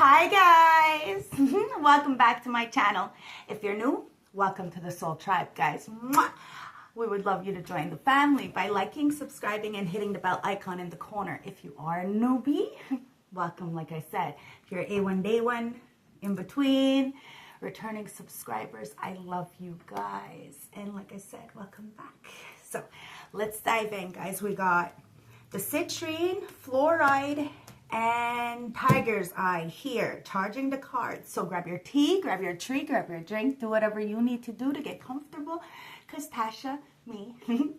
Hi guys, welcome back to my channel. If you're new, welcome to the Soul Tribe, guys. Mwah! We would love you to join the family by liking, subscribing, and hitting the bell icon in the corner. If you are a newbie, welcome. Like I said, if you're A1 day one, in between, returning subscribers, I love you guys. And like I said, welcome back. So let's dive in, guys. We got the citrine, fluoride, and tiger's eye here, charging the cards. So grab your tea, grab your treat, grab your drink, do whatever you need to do to get comfortable, because Tasha, me,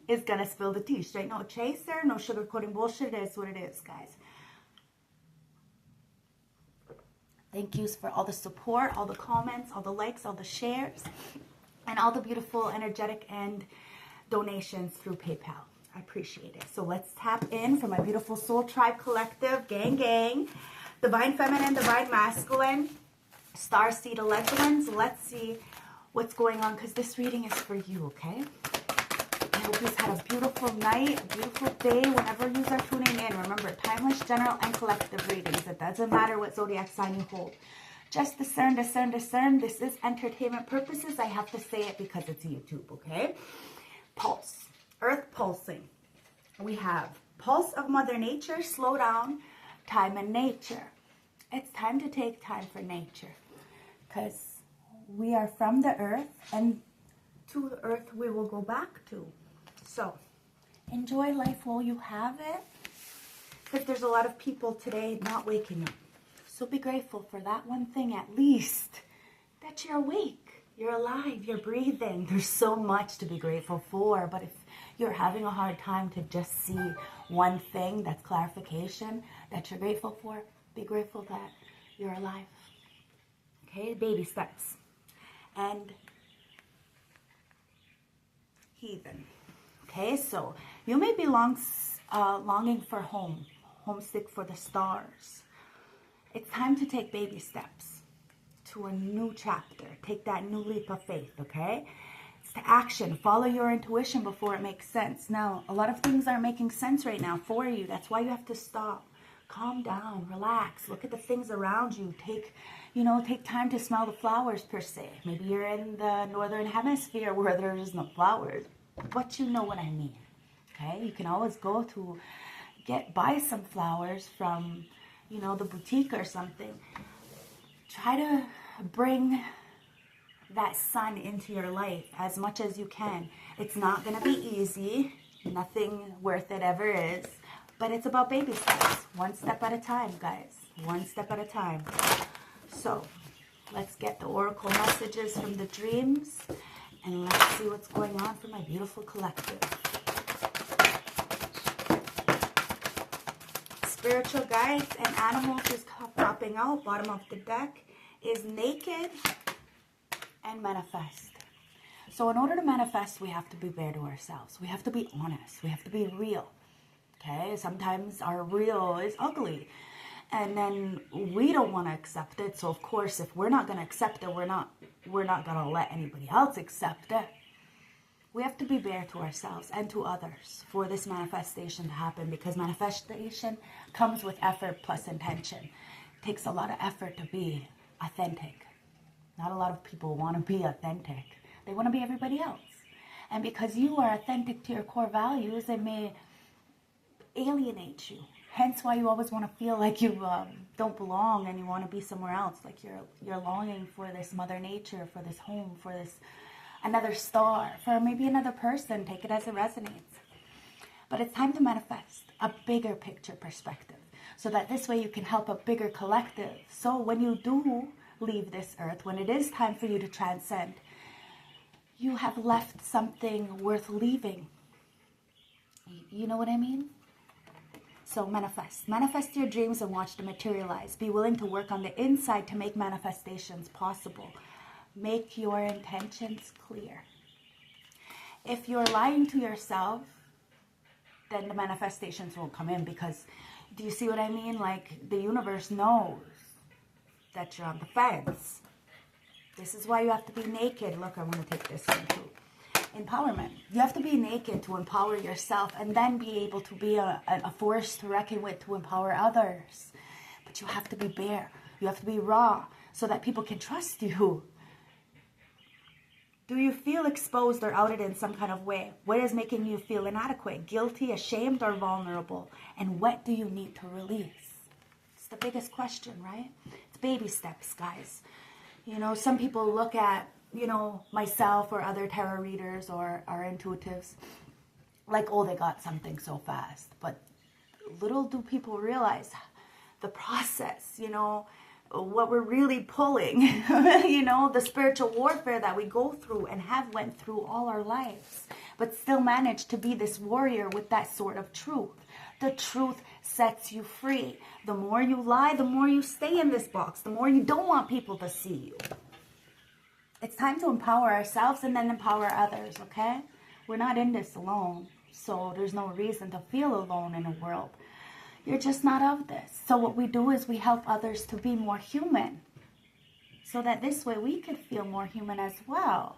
is gonna spill the tea. Straight, no chaser, no sugarcoating bullshit. It is what it is, guys. Thank yous for all the support, all the comments, all the likes, all the shares, and all the beautiful, energetic, and donations through PayPal. I appreciate it. So let's tap in for my beautiful Soul Tribe Collective, gang, Divine Feminine, Divine Masculine, Star Seed Elect ones. Let's see what's going on, because this reading is for you, okay? I hope you've had a beautiful night, a beautiful day, whenever you are tuning in. Remember, timeless, general, and collective readings. It doesn't matter what zodiac sign you hold. Just discern, discern, discern. This is entertainment purposes. I have to say it because it's YouTube, okay? Pulse. Earth pulsing. We have pulse of Mother Nature, slow down, time and nature. It's time to take time for nature, because we are from the earth, and to the earth we will go back to. So enjoy life while you have it, because there's a lot of people today not waking up. So be grateful for that one thing, at least, that you're awake, you're alive, you're breathing. There's so much to be grateful for, but if you're having a hard time to just see one thing that's clarification that you're grateful for, be grateful that you're alive. Okay, baby steps. And heathen. Okay, so you may be longing for home, homesick for the stars. It's time to take baby steps to a new chapter. Take that new leap of faith, okay? It's to action. Follow your intuition before it makes sense. Now, a lot of things aren't making sense right now for you. That's why you have to stop. Calm down, relax, look at the things around you. Take time to smell the flowers per se. Maybe you're in the northern hemisphere where there's no flowers, but you know what I mean. Okay? You can always go to buy some flowers from, the boutique or something. Try to bring that sun into your life as much as you can. It's not going to be easy. Nothing worth it ever is. But it's about baby steps. One step at a time, guys. One step at a time. So, let's get the oracle messages from the dreams. And let's see what's going on for my beautiful collective. Spiritual guides and animals is popping out. Bottom of the deck is naked and manifest. So in order to manifest, we have to be bare to ourselves. We have to be honest. We have to be real. Okay? Sometimes our real is ugly, and then we don't want to accept it. So of course, if we're not going to accept it, we're not going to let anybody else accept it. We have to be bare to ourselves and to others for this manifestation to happen, because manifestation comes with effort plus intention. It takes a lot of effort to be authentic. Not a lot of people want to be authentic. They want to be everybody else. And because you are authentic to your core values, it may alienate you. Hence why you always want to feel like you don't belong and you want to be somewhere else. Like you're longing for this Mother Nature, for this home, for this another star, for maybe another person. Take it as it resonates. But it's time to manifest a bigger picture perspective, so that this way you can help a bigger collective. So when you do leave this earth, when it is time for you to transcend, you have left something worth leaving. You know what I mean? So manifest. Manifest your dreams and watch them materialize. Be willing to work on the inside to make manifestations possible. Make your intentions clear. If you're lying to yourself, then the manifestations won't come in, because, do you see what I mean? Like, the universe knows that you're on the fence. This is why you have to be naked. Look, I'm going to take this one too. Empowerment. You have to be naked to empower yourself, and then be able to be a force to reckon with to empower others. But you have to be bare. You have to be raw so that people can trust you. Do you feel exposed or outed in some kind of way? What is making you feel inadequate, guilty, ashamed, or vulnerable? And what do you need to release? It's the biggest question, right? It's baby steps, guys. You know, some people look at, you know, myself or other tarot readers or intuitives like, oh, they got something so fast. But little do people realize the process, you know, what we're really pulling, you know, the spiritual warfare that we go through and have went through all our lives, but still manage to be this warrior with that sort of truth. The truth sets you free. The more you lie, the more you stay in this box, the more you don't want people to see you. It's time to empower ourselves and then empower others, okay? We're not in this alone, so there's no reason to feel alone in a world. You're just not of this. So what we do is we help others to be more human, so that this way we could feel more human as well.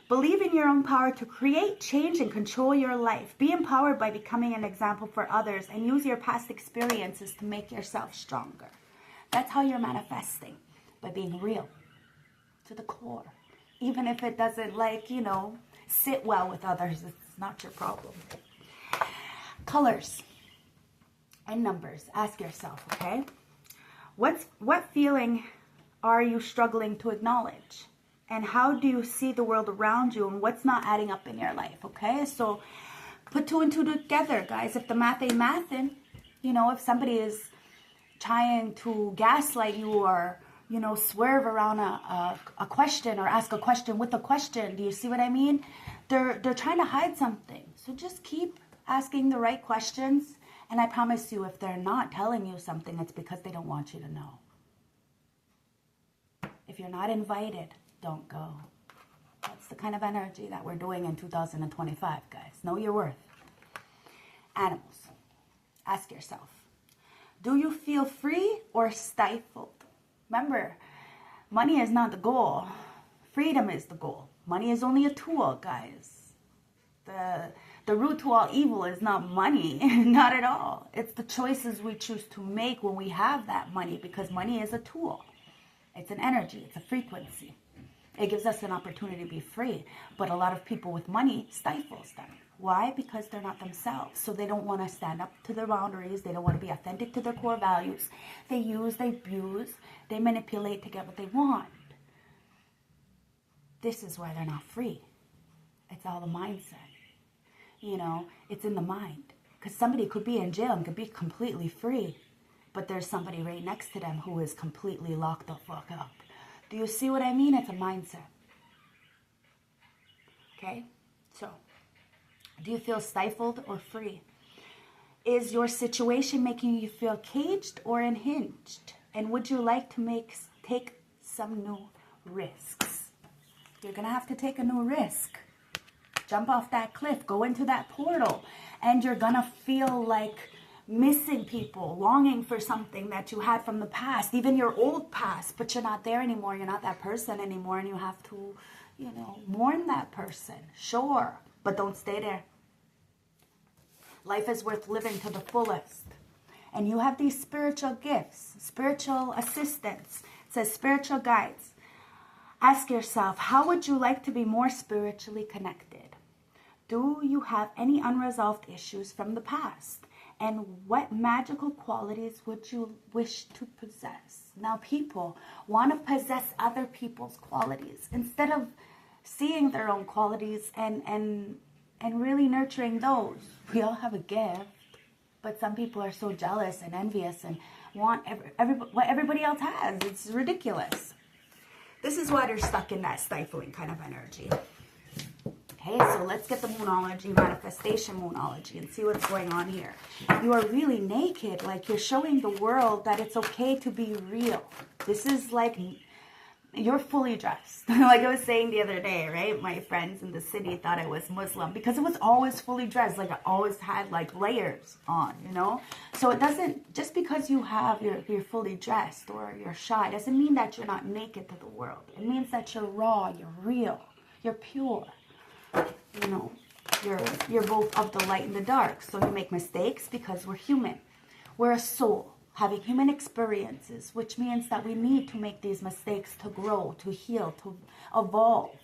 Believe in your own power to create change and control your life. Be empowered by becoming an example for others and use your past experiences to make yourself stronger. That's how you're manifesting, by being real to the core. Even if it doesn't, like, you know, sit well with others, it's not your problem. Colors and numbers. Ask yourself, okay? What feeling are you struggling to acknowledge? And how do you see the world around you and what's not adding up in your life, okay? So put 2 and 2 together, guys. If the math ain't mathin', you know, if somebody is trying to gaslight you or, you know, swerve around a question or ask a question with a question, do you see what I mean? They're trying to hide something. So just keep asking the right questions. And I promise you, if they're not telling you something, it's because they don't want you to know. If you're not invited, don't go. That's the kind of energy that we're doing in 2025, guys. Know your worth. Animals. Ask yourself, do you feel free or stifled? Remember, money is not the goal. Freedom is the goal. Money is only a tool, guys. The root to all evil is not money, not at all. It's the choices we choose to make when we have that money, because money is a tool. It's an energy, it's a frequency. It gives us an opportunity to be free, but a lot of people with money stifles them. Why? Because they're not themselves. So they don't want to stand up to their boundaries. They don't want to be authentic to their core values. They use, they abuse, they manipulate to get what they want. This is why they're not free. It's all the mindset. You know, it's in the mind. Because somebody could be in jail and could be completely free, but there's somebody right next to them who is completely locked the fuck up. Do you see what I mean? It's a mindset. Okay? So, do you feel stifled or free? Is your situation making you feel caged or unhinged? And would you like to take some new risks? You're going to have to take a new risk. Jump off that cliff, go into that portal, and you're going to feel like missing people, longing for something that you had from the past, even your old past, but you're not there anymore. You're not that person anymore, and you have to, you know, mourn that person. Sure, but don't stay there. Life is worth living to the fullest. And you have these spiritual gifts, spiritual assistants. It says spiritual guides. Ask yourself, how would you like to be more spiritually connected? Do you have any unresolved issues from the past? And what magical qualities would you wish to possess? Now, people want to possess other people's qualities instead of seeing their own qualities and really nurturing those. We all have a gift, but some people are so jealous and envious and want what everybody else has. It's ridiculous. This is why they're stuck in that stifling kind of energy. Okay, so let's get the moonology, manifestation moonology, and see what's going on here. You are really naked, like you're showing the world that it's okay to be real. This is like, you're fully dressed. Like I was saying the other day, right? My friends in the city thought I was Muslim because it was always fully dressed. Like I always had like layers on, you know? So it doesn't, just because you have, you're fully dressed or you're shy, doesn't mean that you're not naked to the world. It means that you're raw, you're real, you're pure. You know, you're both of the light and the dark. So you make mistakes because we're human. We're a soul. having human experiences, which means that we need to make these mistakes to grow, to heal, to evolve,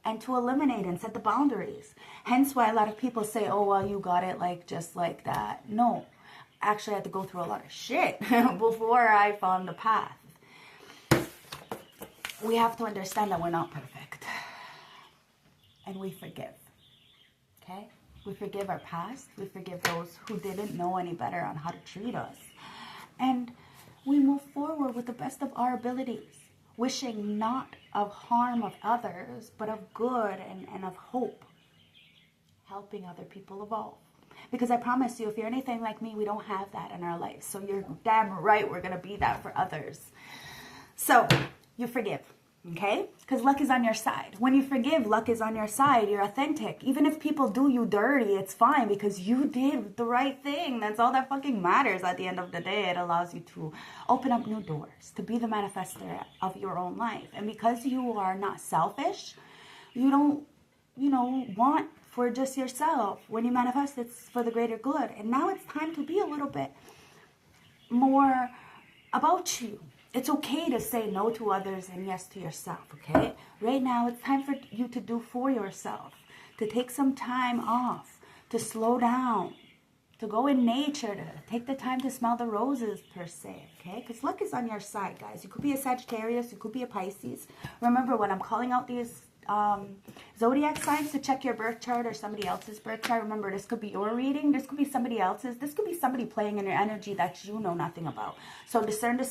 and to eliminate and set the boundaries. Hence why a lot of people say, oh, well, you got it like just like that. No, actually I had to go through a lot of shit before I found the path. We have to understand that we're not perfect. And we forgive. Okay? We forgive our past. We forgive those who didn't know any better on how to treat us. And we move forward with the best of our abilities, wishing not of harm of others, but of good and of hope, helping other people evolve. Because I promise you, if you're anything like me, we don't have that in our life. So you're damn right we're going to be that for others. So you forgive. Okay? Because luck is on your side. When you forgive, luck is on your side. You're authentic. Even if people do you dirty, it's fine because you did the right thing. That's all that fucking matters at the end of the day. It allows you to open up new doors, to be the manifester of your own life. And because you are not selfish, you don't, want for just yourself. When you manifest, it's for the greater good. And now it's time to be a little bit more about you. It's okay to say no to others and yes to yourself, okay? Right now, it's time for you to do for yourself, to take some time off, to slow down, to go in nature, to take the time to smell the roses, per se, okay? Because luck is on your side, guys. You could be a Sagittarius, you could be a Pisces. Remember, when I'm calling out these zodiac signs to check your birth chart or somebody else's birth chart, remember, this could be your reading, this could be somebody else's, this could be somebody playing in your energy that you know nothing about. So discern,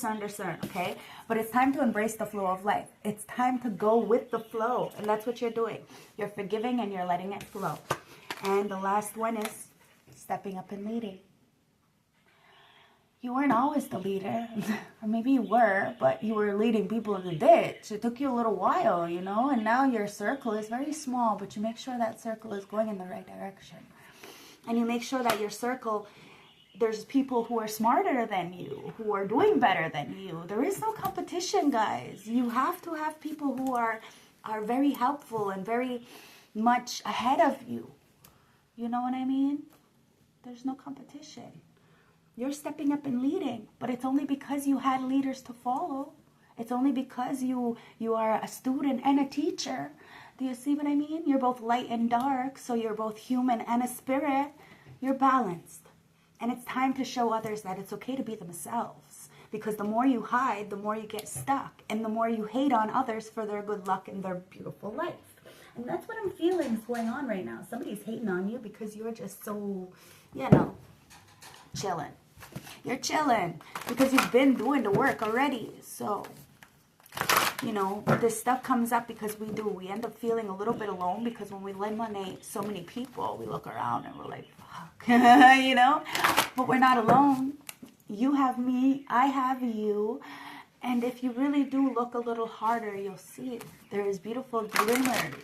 okay? But it's time to embrace the flow of life. It's time to go with the flow, and that's what you're doing. You're forgiving and you're letting it flow. And the last one is stepping up and leading. You weren't always the leader, or maybe you were, but you were leading people in the ditch. It took you a little while, and now your circle is very small, but you make sure that circle is going in the right direction. And you make sure that your circle, there's people who are smarter than you, who are doing better than you. There is no competition, guys. You have to have people who are very helpful and very much ahead of you. You know what I mean? There's no competition. You're stepping up and leading, but it's only because you had leaders to follow. It's only because you are a student and a teacher. Do you see what I mean? You're both light and dark, so you're both human and a spirit. You're balanced. And it's time to show others that it's okay to be themselves. Because the more you hide, the more you get stuck. And the more you hate on others for their good luck and their beautiful life. And that's what I'm feeling is going on right now. Somebody's hating on you because you're just so, chilling. You're chilling because you've been doing the work already. So, this stuff comes up because we end up feeling a little bit alone because when we eliminate so many people, we look around and we're like, fuck, but we're not alone. You have me, I have you. And if you really do look a little harder, you'll see there is beautiful glimmers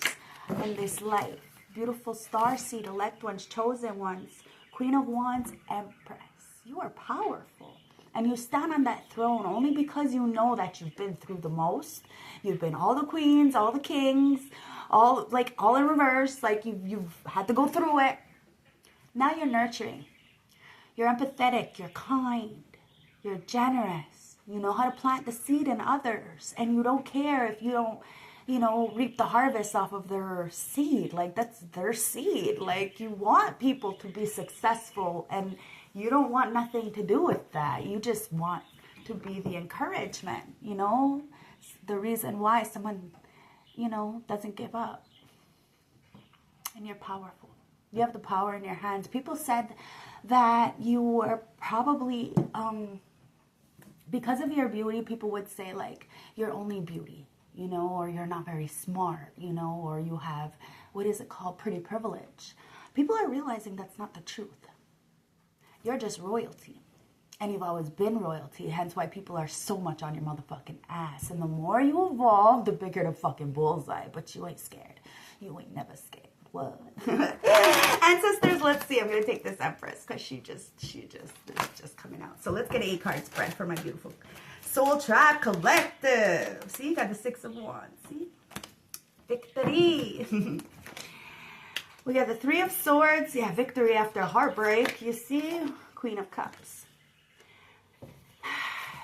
in this life. Beautiful starseed, elect ones, chosen ones, Queen of Wands, Empress. You are powerful. And you stand on that throne only because you know that you've been through the most. You've been all the queens, all the kings, all in reverse. Like you've had to go through it. Now you're nurturing. You're empathetic. You're kind. You're generous. You know how to plant the seed in others. And you don't care if you don't, reap the harvest off of their seed. Like that's their seed. Like you want people to be successful and you don't want nothing to do with that. You just want to be the encouragement, the reason why someone, doesn't give up. And you're powerful. You have the power in your hands. People said that you were probably, because of your beauty, people would say like, you're only beauty, or you're not very smart, or you have, what is it called, pretty privilege. People are realizing that's not the truth. You're just royalty. And you've always been royalty. Hence why people are so much on your motherfucking ass. And the more you evolve, the bigger the fucking bullseye. But you ain't scared. You ain't never scared. What? Ancestors, let's see. I'm going to take this Empress because she just coming out. So let's get an 8-card spread for my beautiful Soul Tribe Collective. See, you got the 6 of Wands. See? Victory. We got the 3 of Swords. Yeah, victory after heartbreak. You see? Queen of Cups.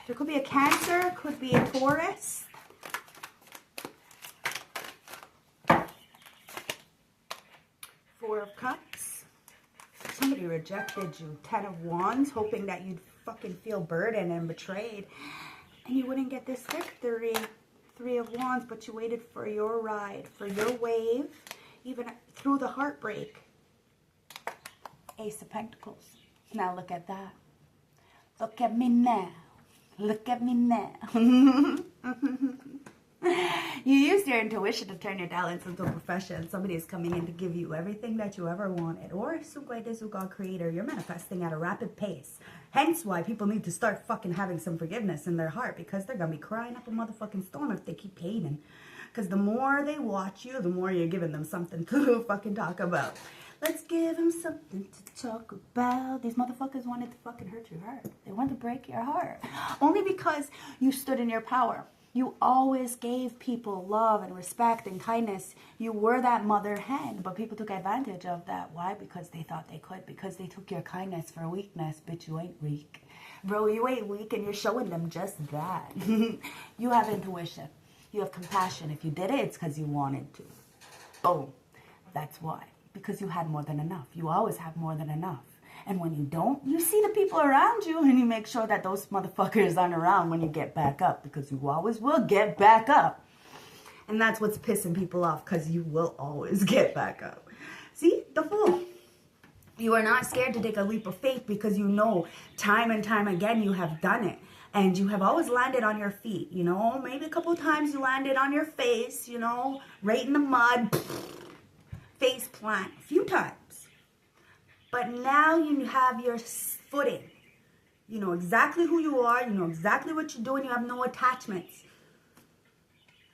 There could be a Cancer, could be a Taurus. Four of Cups. Somebody rejected you. 10 of Wands, hoping that you'd fucking feel burdened and betrayed. And you wouldn't get this victory. 3 of Wands, but you waited for your ride, for your wave, even through the heartbreak. Ace of Pentacles. Now look at that. Look at me now. Look at me now. You used your intuition to turn your talents into a profession. Somebody is coming in to give you everything that you ever wanted. Or God Creator, you're manifesting at a rapid pace. Hence why people need to start fucking having some forgiveness in their heart, because they're going to be crying up a motherfucking storm if they keep hating. Because the more they watch you, the more you're giving them something to fucking talk about. Let's give them something to talk about. These motherfuckers wanted to fucking hurt your heart. They wanted to break your heart. Only because you stood in your power. You always gave people love and respect and kindness. You were that mother hen, but people took advantage of that. Why? Because they thought they could. Because they took your kindness for weakness. Bitch, you ain't weak. Bro, you ain't weak, and you're showing them just that. You have intuition. You have compassion. If you did it, it's because you wanted to. Boom. That's why. Because you had more than enough. You always have more than enough. And when you don't, you see the people around you, and you make sure that those motherfuckers aren't around when you get back up, because you always will get back up. And that's what's pissing people off, because you will always get back up. See, the Fool. You are not scared to take a leap of faith, because you know time and time again you have done it. And you have always landed on your feet, you know. Maybe a couple of times you landed on your face, you know, right in the mud. Face plant a few times. But now you have your footing. You know exactly who you are. You know exactly what you're doing. You have no attachments.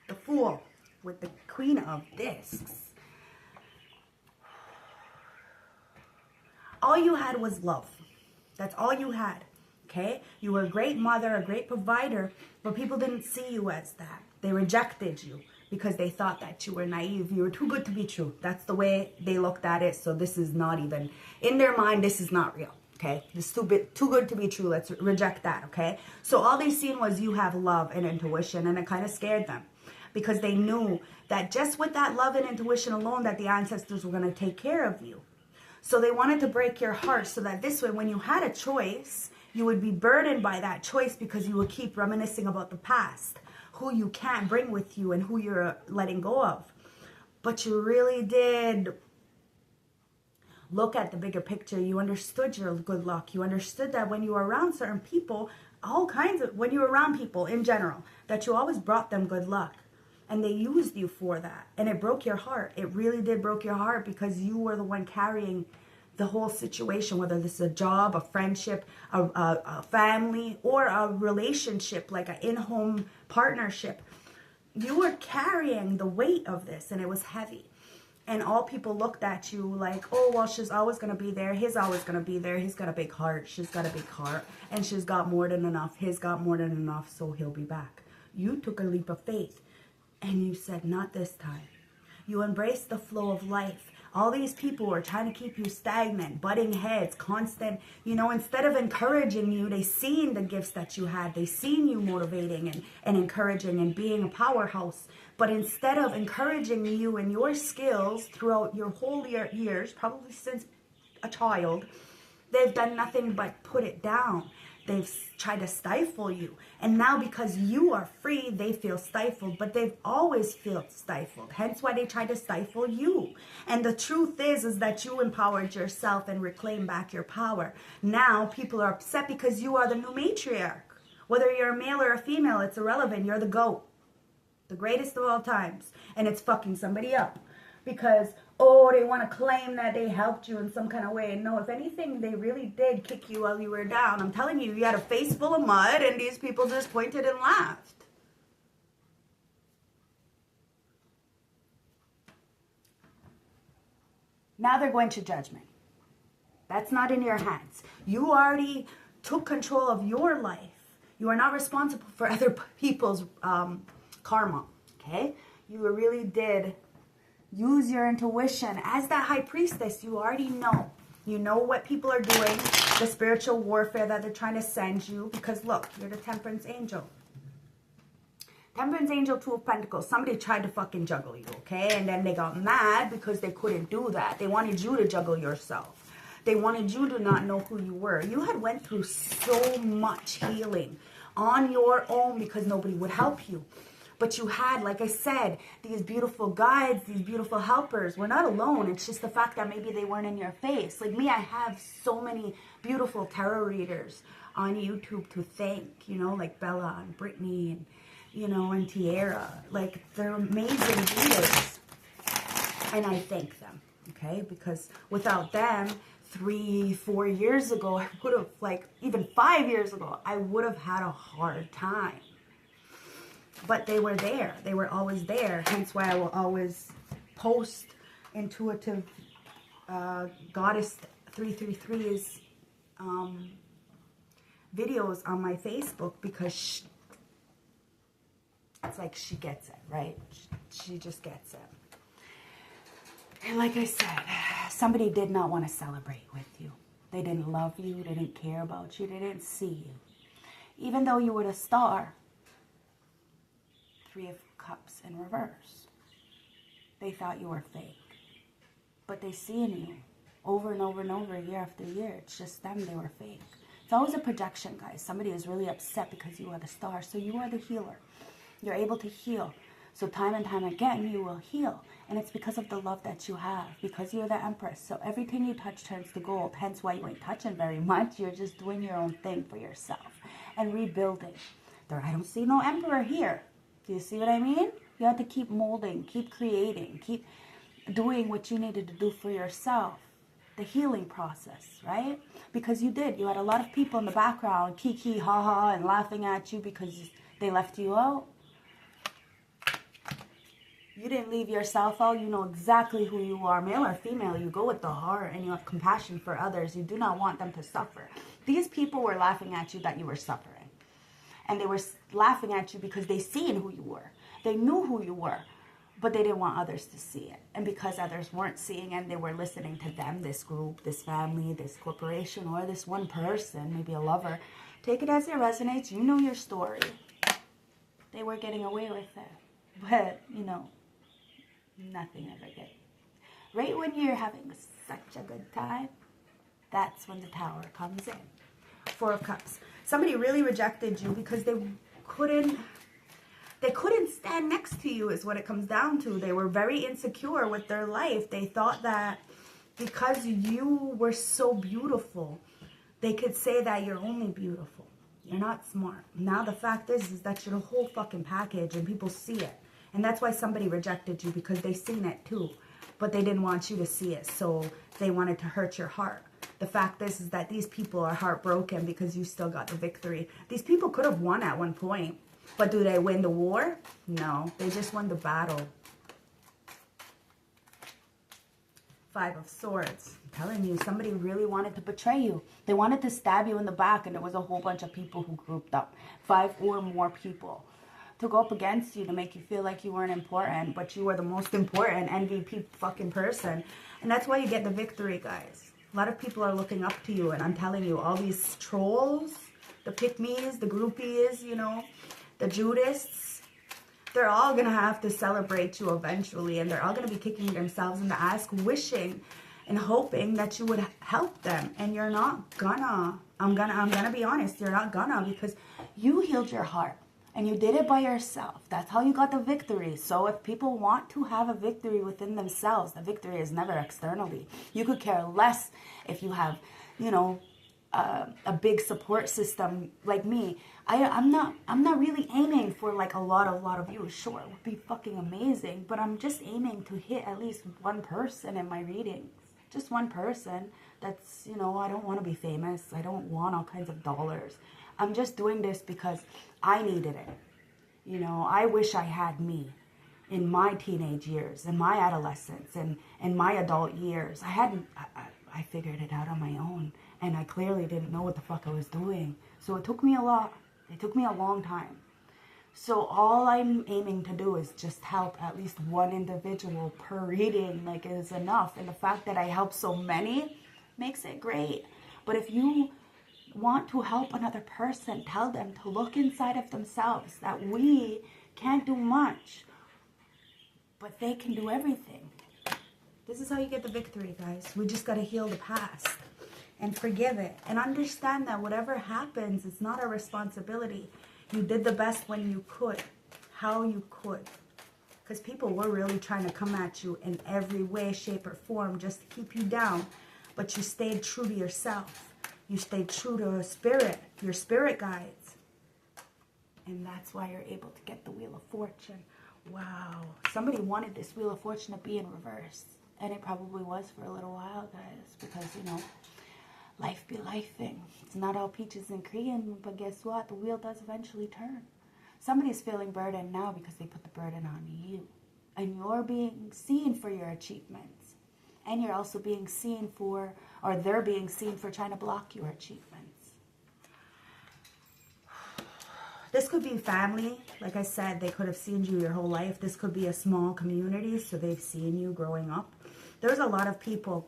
The Fool with the Queen of Discs. All you had was love. That's all you had. Okay? You were a great mother, a great provider, but people didn't see you as that. They rejected you because they thought that you were naive. You were too good to be true. That's the way they looked at it. So this is not even, in their mind, this is not real. Okay? This is too good to be true. Let's reject that. Okay? So all they seen was you have love and intuition, and it kind of scared them, because they knew that just with that love and intuition alone, that the ancestors were going to take care of you. So they wanted to break your heart, so that this way, when you had a choice, you would be burdened by that choice, because you would keep reminiscing about the past, who you can't bring with you and who you're letting go of. But you really did look at the bigger picture. You understood your good luck. You understood that when you were around certain people, when you were around people in general, that you always brought them good luck. And they used you for that. And it broke your heart. It really did broke your heart, because you were the one carrying the whole situation, whether this is a job, a friendship, a family, or a relationship, like an in-home partnership. You were carrying the weight of this, and it was heavy. And all people looked at you like, oh, well, she's always going to be there. He's always going to be there. He's got a big heart. She's got a big heart. And she's got more than enough. He's got more than enough, so he'll be back. You took a leap of faith, and you said, not this time. You embraced the flow of life. All these people were trying to keep you stagnant, butting heads, constant. You know, instead of encouraging you, they seen the gifts that you had. They seen you motivating and encouraging and being a powerhouse. But instead of encouraging you and your skills throughout your whole years, probably since a child, they've done nothing but put it down. They've tried to stifle you. And now, because you are free, they feel stifled. But they've always felt stifled. Hence why they try to stifle you. And the truth is that you empowered yourself and reclaimed back your power. Now people are upset because you are the new matriarch. Whether you're a male or a female, it's irrelevant. You're the GOAT. The greatest of all times. And it's fucking somebody up. Because, oh, they want to claim that they helped you in some kind of way. No, if anything, they really did kick you while you were down. I'm telling you, you had a face full of mud, and these people just pointed and laughed. Now they're going to judgment. That's not in your hands. You already took control of your life. You are not responsible for other people's karma, okay? You really did use your intuition. As that high priestess, you already know. You know what people are doing. the spiritual warfare that they're trying to send you. Because look, you're the Temperance Angel. Temperance Angel, Two of Pentacles. Somebody tried to fucking juggle you, okay? And then they got mad because they couldn't do that. They wanted you to juggle yourself. They wanted you to not know who you were. You had went through so much healing on your own because nobody would help you. But you had, like I said, these beautiful guides, these beautiful helpers. We're not alone. It's just the fact that maybe they weren't in your face. Like me, I have so many beautiful tarot readers on YouTube to thank, you know, like Bella and Brittany and, you know, and Tiara. Like, they're amazing readers. And I thank them, okay? Because without them, 3-4 years ago, I would have, like, even 5 years ago, I would have had a hard time. But they were there. They were always there. Hence why I will always post intuitive goddess 333's videos on my Facebook, because it's like she gets it, right? She just gets it. And like I said, somebody did not want to celebrate with you. They didn't love you. They didn't care about you. They didn't see you. Even though you were the star. 3 of Cups in reverse. They thought you were fake. But they see in you over and over and over, year after year. It's just them, they were fake. It's always a projection, guys. Somebody is really upset because you are the star. So you are the healer. You're able to heal. So time and time again, you will heal. And it's because of the love that you have. Because you're the Empress. So everything you touch turns to gold. Hence why you ain't touching very much. You're just doing your own thing for yourself. And rebuilding. I don't see no Emperor here. Do you see what I mean? You have to keep molding. Keep creating. Keep doing what you needed to do for yourself. The healing process, right? Because you did. You had a lot of people in the background kiki, ha-ha, and laughing at you because they left you out. You didn't leave yourself out. You know exactly who you are, male or female. You go with the heart and you have compassion for others. You do not want them to suffer. These people were laughing at you that you were suffering. And they were laughing at you because they seen who you were. They knew who you were, but they didn't want others to see it. And because others weren't seeing and they were listening to them, this group, this family, this corporation, or this one person, maybe a lover, take it as it resonates. You know your story. They were getting away with it. But, you know, nothing ever did. Right when you're having such a good time, that's when the Tower comes in. 4 of Cups. Somebody really rejected you because they couldn't stand next to you is what it comes down to. They were very insecure with their life. They thought that because you were so beautiful, they could say that you're only beautiful. You're not smart. Now the fact is that you're the whole fucking package and people see it. And that's why somebody rejected you, because they seen it too. But they didn't want you to see it, so they wanted to hurt your heart. The fact is that these people are heartbroken because you still got the victory. These people could have won at one point. But do they win the war? No. They just won the battle. 5 of Swords. I'm telling you, somebody really wanted to betray you. They wanted to stab you in the back, and there was a whole bunch of people who grouped up. 5 or more people to go up against you to make you feel like you weren't important, but you were the most important MVP fucking person. And that's why you get the victory, guys. A lot of people are looking up to you, and I'm telling you, all these trolls, the pick-me's, the groupies, you know, the Judists, they're all going to have to celebrate you eventually, and they're all going to be kicking themselves in the ass, wishing and hoping that you would help them, and you're not gonna. I'm gonna be honest, you're not gonna, because you healed your heart. And you did it by yourself. That's how you got the victory. So if people want to have a victory within themselves, the victory is never externally. You could care less if you have, you know, a big support system like me. I'm not really aiming for like a lot of views. Sure, it would be fucking amazing, but I'm just aiming to hit at least one person in my readings. Just one person. That's, you know, I don't want to be famous. I don't want all kinds of dollars. I'm just doing this because I needed it. You know, I wish I had me in my teenage years, in my adolescence, and in my adult years. I figured it out on my own, and I clearly didn't know what the fuck I was doing. So it took me a lot. It took me a long time. So all I'm aiming to do is just help at least one individual per reading, like, is enough. And the fact that I help so many makes it great. But if you want to help another person, tell them to look inside of themselves, that we can't do much, but they can do everything. This is how you get the victory, guys. We just got to heal the past and forgive it. And understand that whatever happens, it's not our responsibility. You did the best when you could, how you could. Because people were really trying to come at you in every way, shape, or form just to keep you down. But you stayed true to yourself. You stayed true to your spirit guides. And that's why you're able to get the Wheel of Fortune. Wow. Somebody wanted this Wheel of Fortune to be in reverse. And it probably was for a little while, guys. Because, you know, life be lifing. It's not all peaches and cream. But guess what? The wheel does eventually turn. Somebody's feeling burdened now because they put the burden on you. And you're being seen for your achievements. And you're also being seen for, or they're being seen for trying to block your achievements. This could be family. Like I said, they could have seen you your whole life. This could be a small community, so they've seen you growing up. There's a lot of people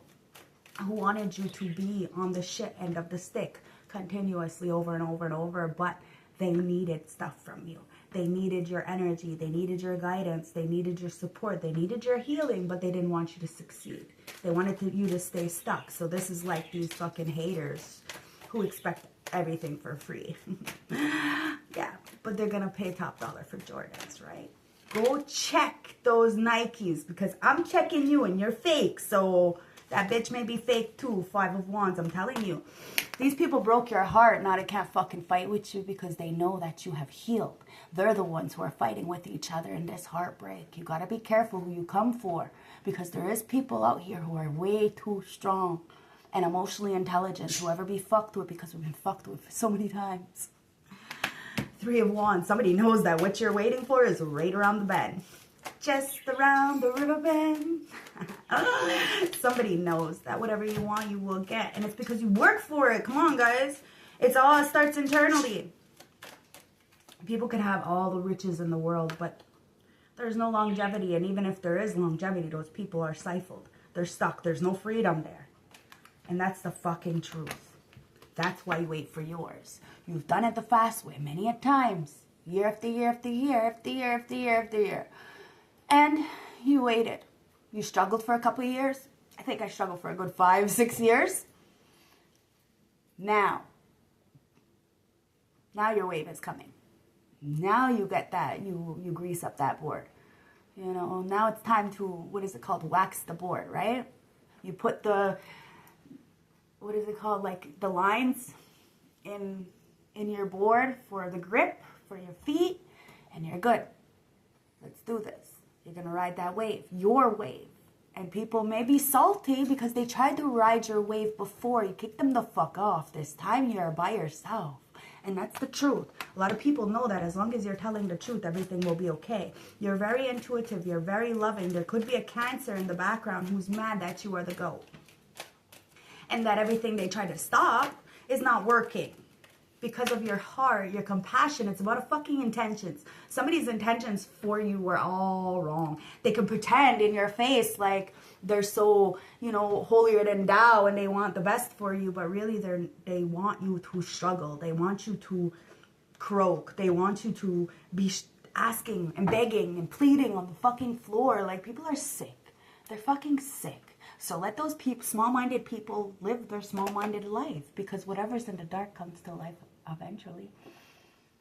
who wanted you to be on the shit end of the stick continuously over and over and over, but they needed stuff from you. They needed your energy. They needed your guidance. They needed your support. They needed your healing, but they didn't want you to succeed. They wanted you to stay stuck. So this is like these fucking haters who expect everything for free. Yeah, but they're going to pay top dollar for Jordans, right? Go check those Nikes because I'm checking you and you're fake. So that bitch may be fake too. 5 of Wands, I'm telling you. These people broke your heart. Now they can't fucking fight with you because they know that you have healed. They're the ones who are fighting with each other in this heartbreak. You got to be careful who you come for because there is people out here who are way too strong and emotionally intelligent to ever be fucked with because we've been fucked with so many times. 3 of Wands. Somebody knows that what you're waiting for is right around the bend. Just around the river bend. Somebody knows that whatever you want, you will get. And it's because you work for it. Come on, guys. It starts internally. People can have all the riches in the world, but there's no longevity. And even if there is longevity, those people are stifled. They're stuck. There's no freedom there. And that's the fucking truth. That's why you wait for yours. You've done it the fast way many a times. Year after year after year after year after year after year. And you waited. You struggled for a couple of years. I think I struggled for a good 5-6 years. Now your wave is coming. Now you get that. You grease up that board. You know, now it's time to, what is it called? Wax the board, right? You put the, what is it called? Like the lines in your board for the grip, for your feet, and you're good. Let's do this. You're going to ride that wave, your wave. And people may be salty because they tried to ride your wave before. You kicked them the fuck off. This time you're by yourself. And that's the truth. A lot of people know that as long as you're telling the truth, everything will be okay. You're very intuitive. You're very loving. There could be a Cancer in the background who's mad that you are the GOAT. And that everything they try to stop is not working. Because of your heart, your compassion, it's about a fucking intentions. Somebody's intentions for you were all wrong. They can pretend in your face like they're so, you know, holier than thou and they want the best for you, but really they want you to struggle. They want you to croak. They want you to be asking and begging and pleading on the fucking floor. Like, people are sick. They're fucking sick. So let those people, small-minded people, live their small-minded life, because whatever's in the dark comes to life eventually.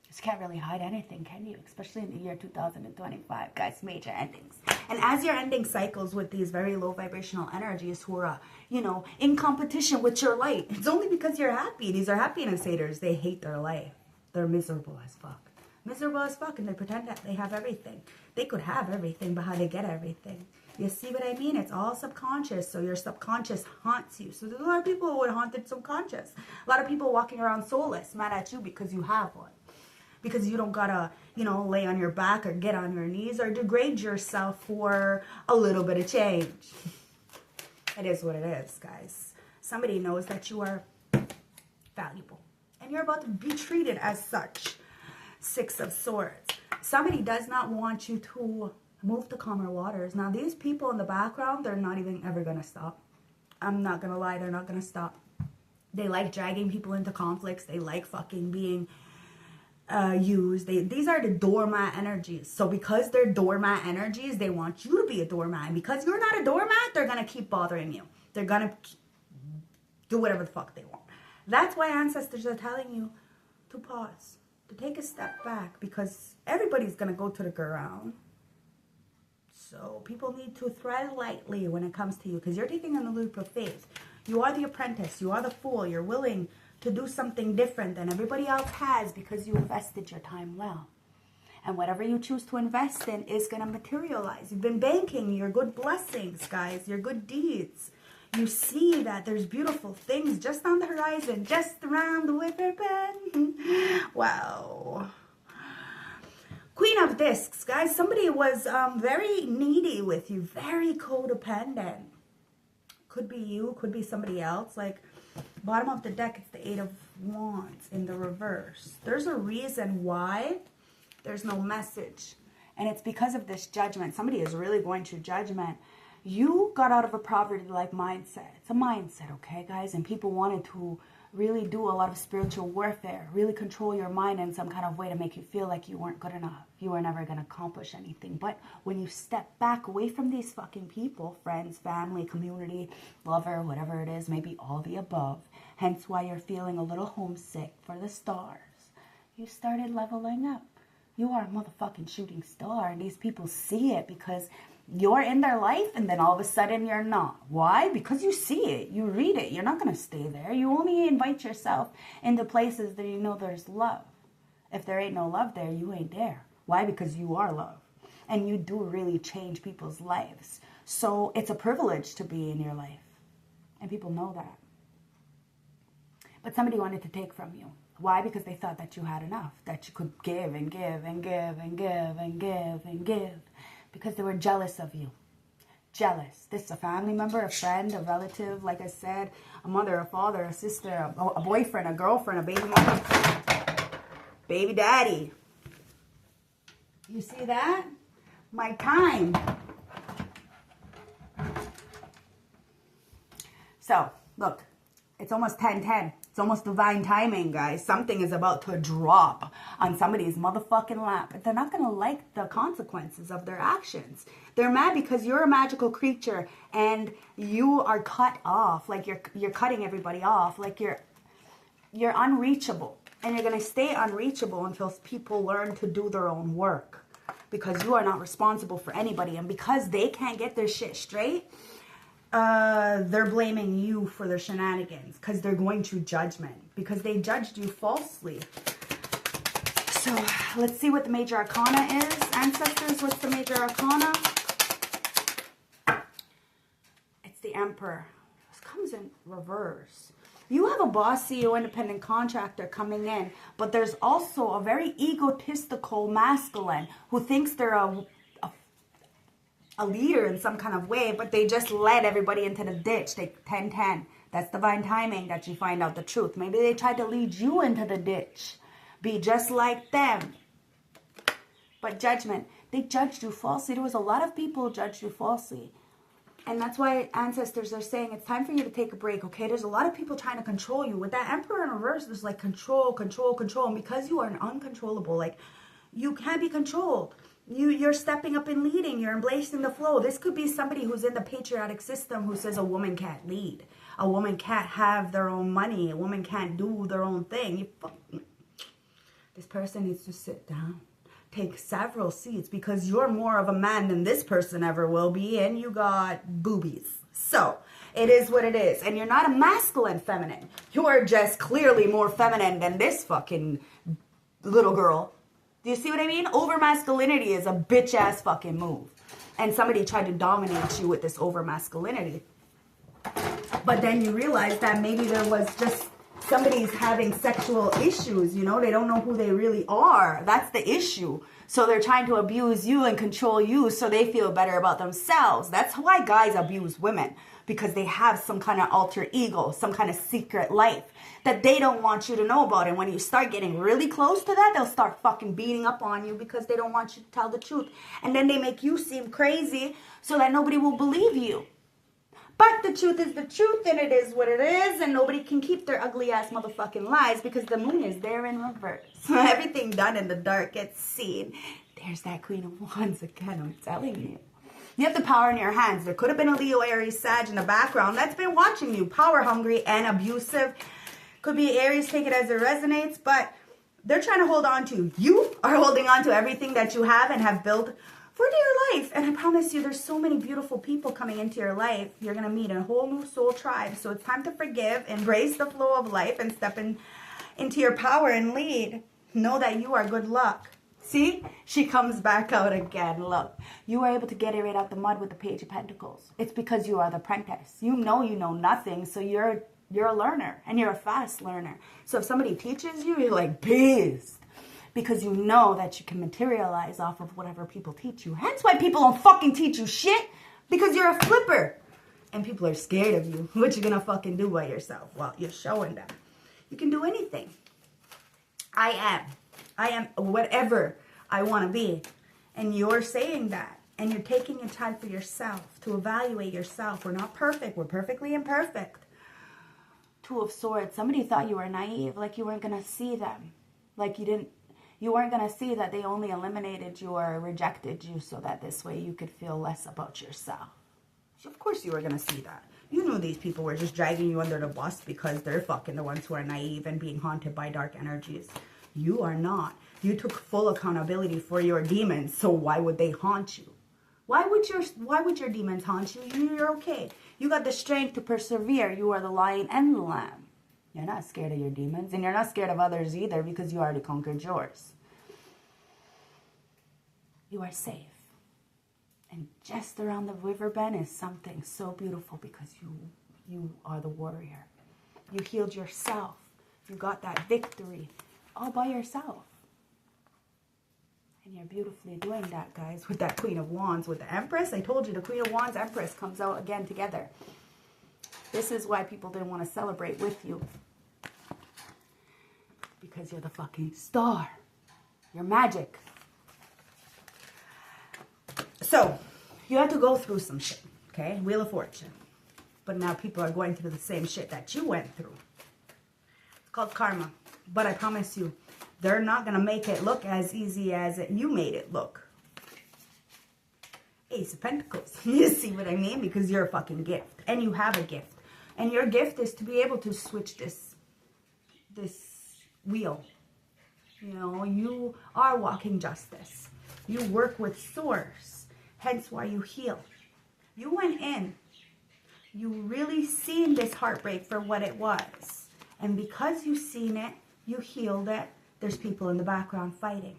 You can't really hide anything, can you? Especially in the year 2025, guys. Major endings. And as you're ending cycles with these very low vibrational energies who are, you know, in competition with your light, it's only because you're happy. These are happiness haters. They hate their life. They're miserable as fuck. Miserable as fuck, and they pretend that they have everything. They could have everything, but how they get everything? You see what I mean? It's all subconscious. So your subconscious haunts you. So there's a lot of people who are haunted subconscious. A lot of people walking around soulless, mad at you because you have one. Because you don't gotta, you know, lay on your back or get on your knees or degrade yourself for a little bit of change. It is what it is, guys. Somebody knows that you are valuable. And you're about to be treated as such. 6 of Swords. Somebody does not want you to move to calmer waters. Now, these people in the background, they're not even ever going to stop. I'm not going to lie, they're not going to stop. They like dragging people into conflicts. They like fucking being used. These are the doormat energies. So because they're doormat energies, they want you to be a doormat. And because you're not a doormat, they're going to keep bothering you. They're going to do whatever the fuck they want. That's why ancestors are telling you to pause, to take a step back, because everybody's going to go to the ground. So people need to tread lightly when it comes to you, because you're taking on a leap of faith. You are the apprentice. You are the fool. You're willing to do something different than everybody else has because you invested your time well. And whatever you choose to invest in is going to materialize. You've been banking your good blessings, guys, your good deeds. You see that there's beautiful things just on the horizon, just around the wicker pen. Wow. Queen of Discs, guys. Somebody was very needy with you, very codependent. Could be you, could be somebody else. Like, bottom of the deck, it's the 8 of Wands in the reverse. There's a reason why there's no message. And it's because of this judgment. Somebody is really going through judgment. You got out of a poverty-like mindset. It's a mindset, okay, guys? And people wanted to really do a lot of spiritual warfare, really control your mind in some kind of way to make you feel like you weren't good enough. You were never going to accomplish anything. But when you step back away from these fucking people, friends, family, community, lover, whatever it is, maybe all the above, hence why you're feeling a little homesick for the stars, you started leveling up. You are a motherfucking shooting star, and these people see it because you're in their life, and then all of a sudden you're not. Why? Because you see it. You read it. You're not going to stay there. You only invite yourself into places that you know there's love. If there ain't no love there, you ain't there. Why? Because you are love. And you do really change people's lives. So it's a privilege to be in your life. And people know that. But somebody wanted to take from you. Why? Because they thought that you had enough. That you could give and give and give and give and give and give. Because they were jealous of you. Jealous. This is a family member, a friend, a relative, like I said, a mother, a father, a sister, a boyfriend, a girlfriend, a baby mama, baby daddy. You see that? My time. So, look, it's almost 10:10. It's almost divine timing, guys. Something is about to drop on somebody's motherfucking lap. But they're not going to like the consequences of their actions. They're mad because you're a magical creature and you are cut off. Like you're cutting everybody off. Like you're unreachable. And you're going to stay unreachable until people learn to do their own work. Because you are not responsible for anybody. And because they can't get their shit straight, they're blaming you for their shenanigans because they're going through judgment because they judged you falsely. So let's see what the major arcana is. Ancestors, what's the major arcana? It's the Emperor. This comes in reverse. You have a boss, CEO, independent contractor coming in, but there's also a very egotistical masculine who thinks they're a leader in some kind of way, but they just led everybody into the ditch. They 10-10. That's divine timing that you find out the truth. Maybe they tried to lead you into the ditch. Be just like them. But judgment. They judged you falsely. There was a lot of people who judged you falsely. And that's why ancestors are saying it's time for you to take a break, okay? There's a lot of people trying to control you. With that Emperor in reverse, there's like control, control, control. And because you are an uncontrollable, like, you can't be controlled. You're stepping up and leading. You're embracing the flow. This could be somebody who's in the patriotic system who says a woman can't lead. A woman can't have their own money. A woman can't do their own thing. This person needs to sit down. Take several seats because you're more of a man than this person ever will be. And you got boobies. So it is what it is. And you're not a masculine feminine. You are just clearly more feminine than this fucking little girl. Do you see what I mean? Over masculinity is a bitch ass fucking move. And somebody tried to dominate you with this over masculinity. But then you realize that maybe there was just somebody's having sexual issues, you know? They don't know who they really are. That's the issue. So they're trying to abuse you and control you so they feel better about themselves. That's why guys abuse women. Because they have some kind of alter ego, some kind of secret life that they don't want you to know about. And when you start getting really close to that, they'll start fucking beating up on you because they don't want you to tell the truth. And then they make you seem crazy so that nobody will believe you. But the truth is the truth, and it is what it is, and nobody can keep their ugly ass motherfucking lies because the moon is there in reverse. Everything done in the dark gets seen. There's that Queen of Wands again, I'm telling you. You have the power in your hands. There could have been a Leo, Aries, Sag in the background that's been watching you. Power hungry and abusive. Could be Aries, take it as it resonates, but they're trying to hold on to. You are holding on to everything that you have and have built for dear life. And I promise you, there's so many beautiful people coming into your life. You're going to meet a whole new soul tribe. So it's time to forgive, embrace the flow of life, and step into your power and lead. Know that you are good luck. See, she comes back out again. Look, you were able to get it right out the mud with the Page of Pentacles. It's because you are the apprentice. You know nothing, so you're a learner, and you're a fast learner. So if somebody teaches you, you're like pissed, because you know that you can materialize off of whatever people teach you. Hence why people don't fucking teach you shit, because you're a flipper, and people are scared of you. What you gonna fucking do by yourself? Well, you're showing them you can do anything. I am whatever I want to be. And you're saying that. And you're taking your time for yourself to evaluate yourself. We're not perfect. We're perfectly imperfect. Two of Swords. Somebody thought you were naive. Like you weren't going to see them. Like you weren't going to see that they only eliminated you or rejected you so that this way you could feel less about yourself. Of course you were going to see that. You knew these people were just dragging you under the bus because they're fucking the ones who are naive and being haunted by dark energies. You are not. You took full accountability for your demons, so why would they haunt you? Why would your demons haunt you? You're okay. You got the strength to persevere. You are the lion and the lamb. You're not scared of your demons, and you're not scared of others either because you already conquered yours. You are safe. And just around the river bend is something so beautiful because you are the warrior. You healed yourself. You got that victory all by yourself. And you're beautifully doing that, guys, with that Queen of Wands, with the Empress. I told you the Queen of Wands, Empress comes out again together. This is why people didn't want to celebrate with you. Because you're the fucking star. You're magic. So, you have to go through some shit, okay? Wheel of Fortune. But now people are going through the same shit that you went through. It's called karma. But I promise you, they're not going to make it look as easy as you made it look. Ace of Pentacles. You see what I mean? Because you're a fucking gift. And you have a gift. And your gift is to be able to switch this wheel. You know, you are walking justice. You work with source. Hence why you heal. You went in. You really seen this heartbreak for what it was. And because you seen it, you healed it. There's people in the background fighting.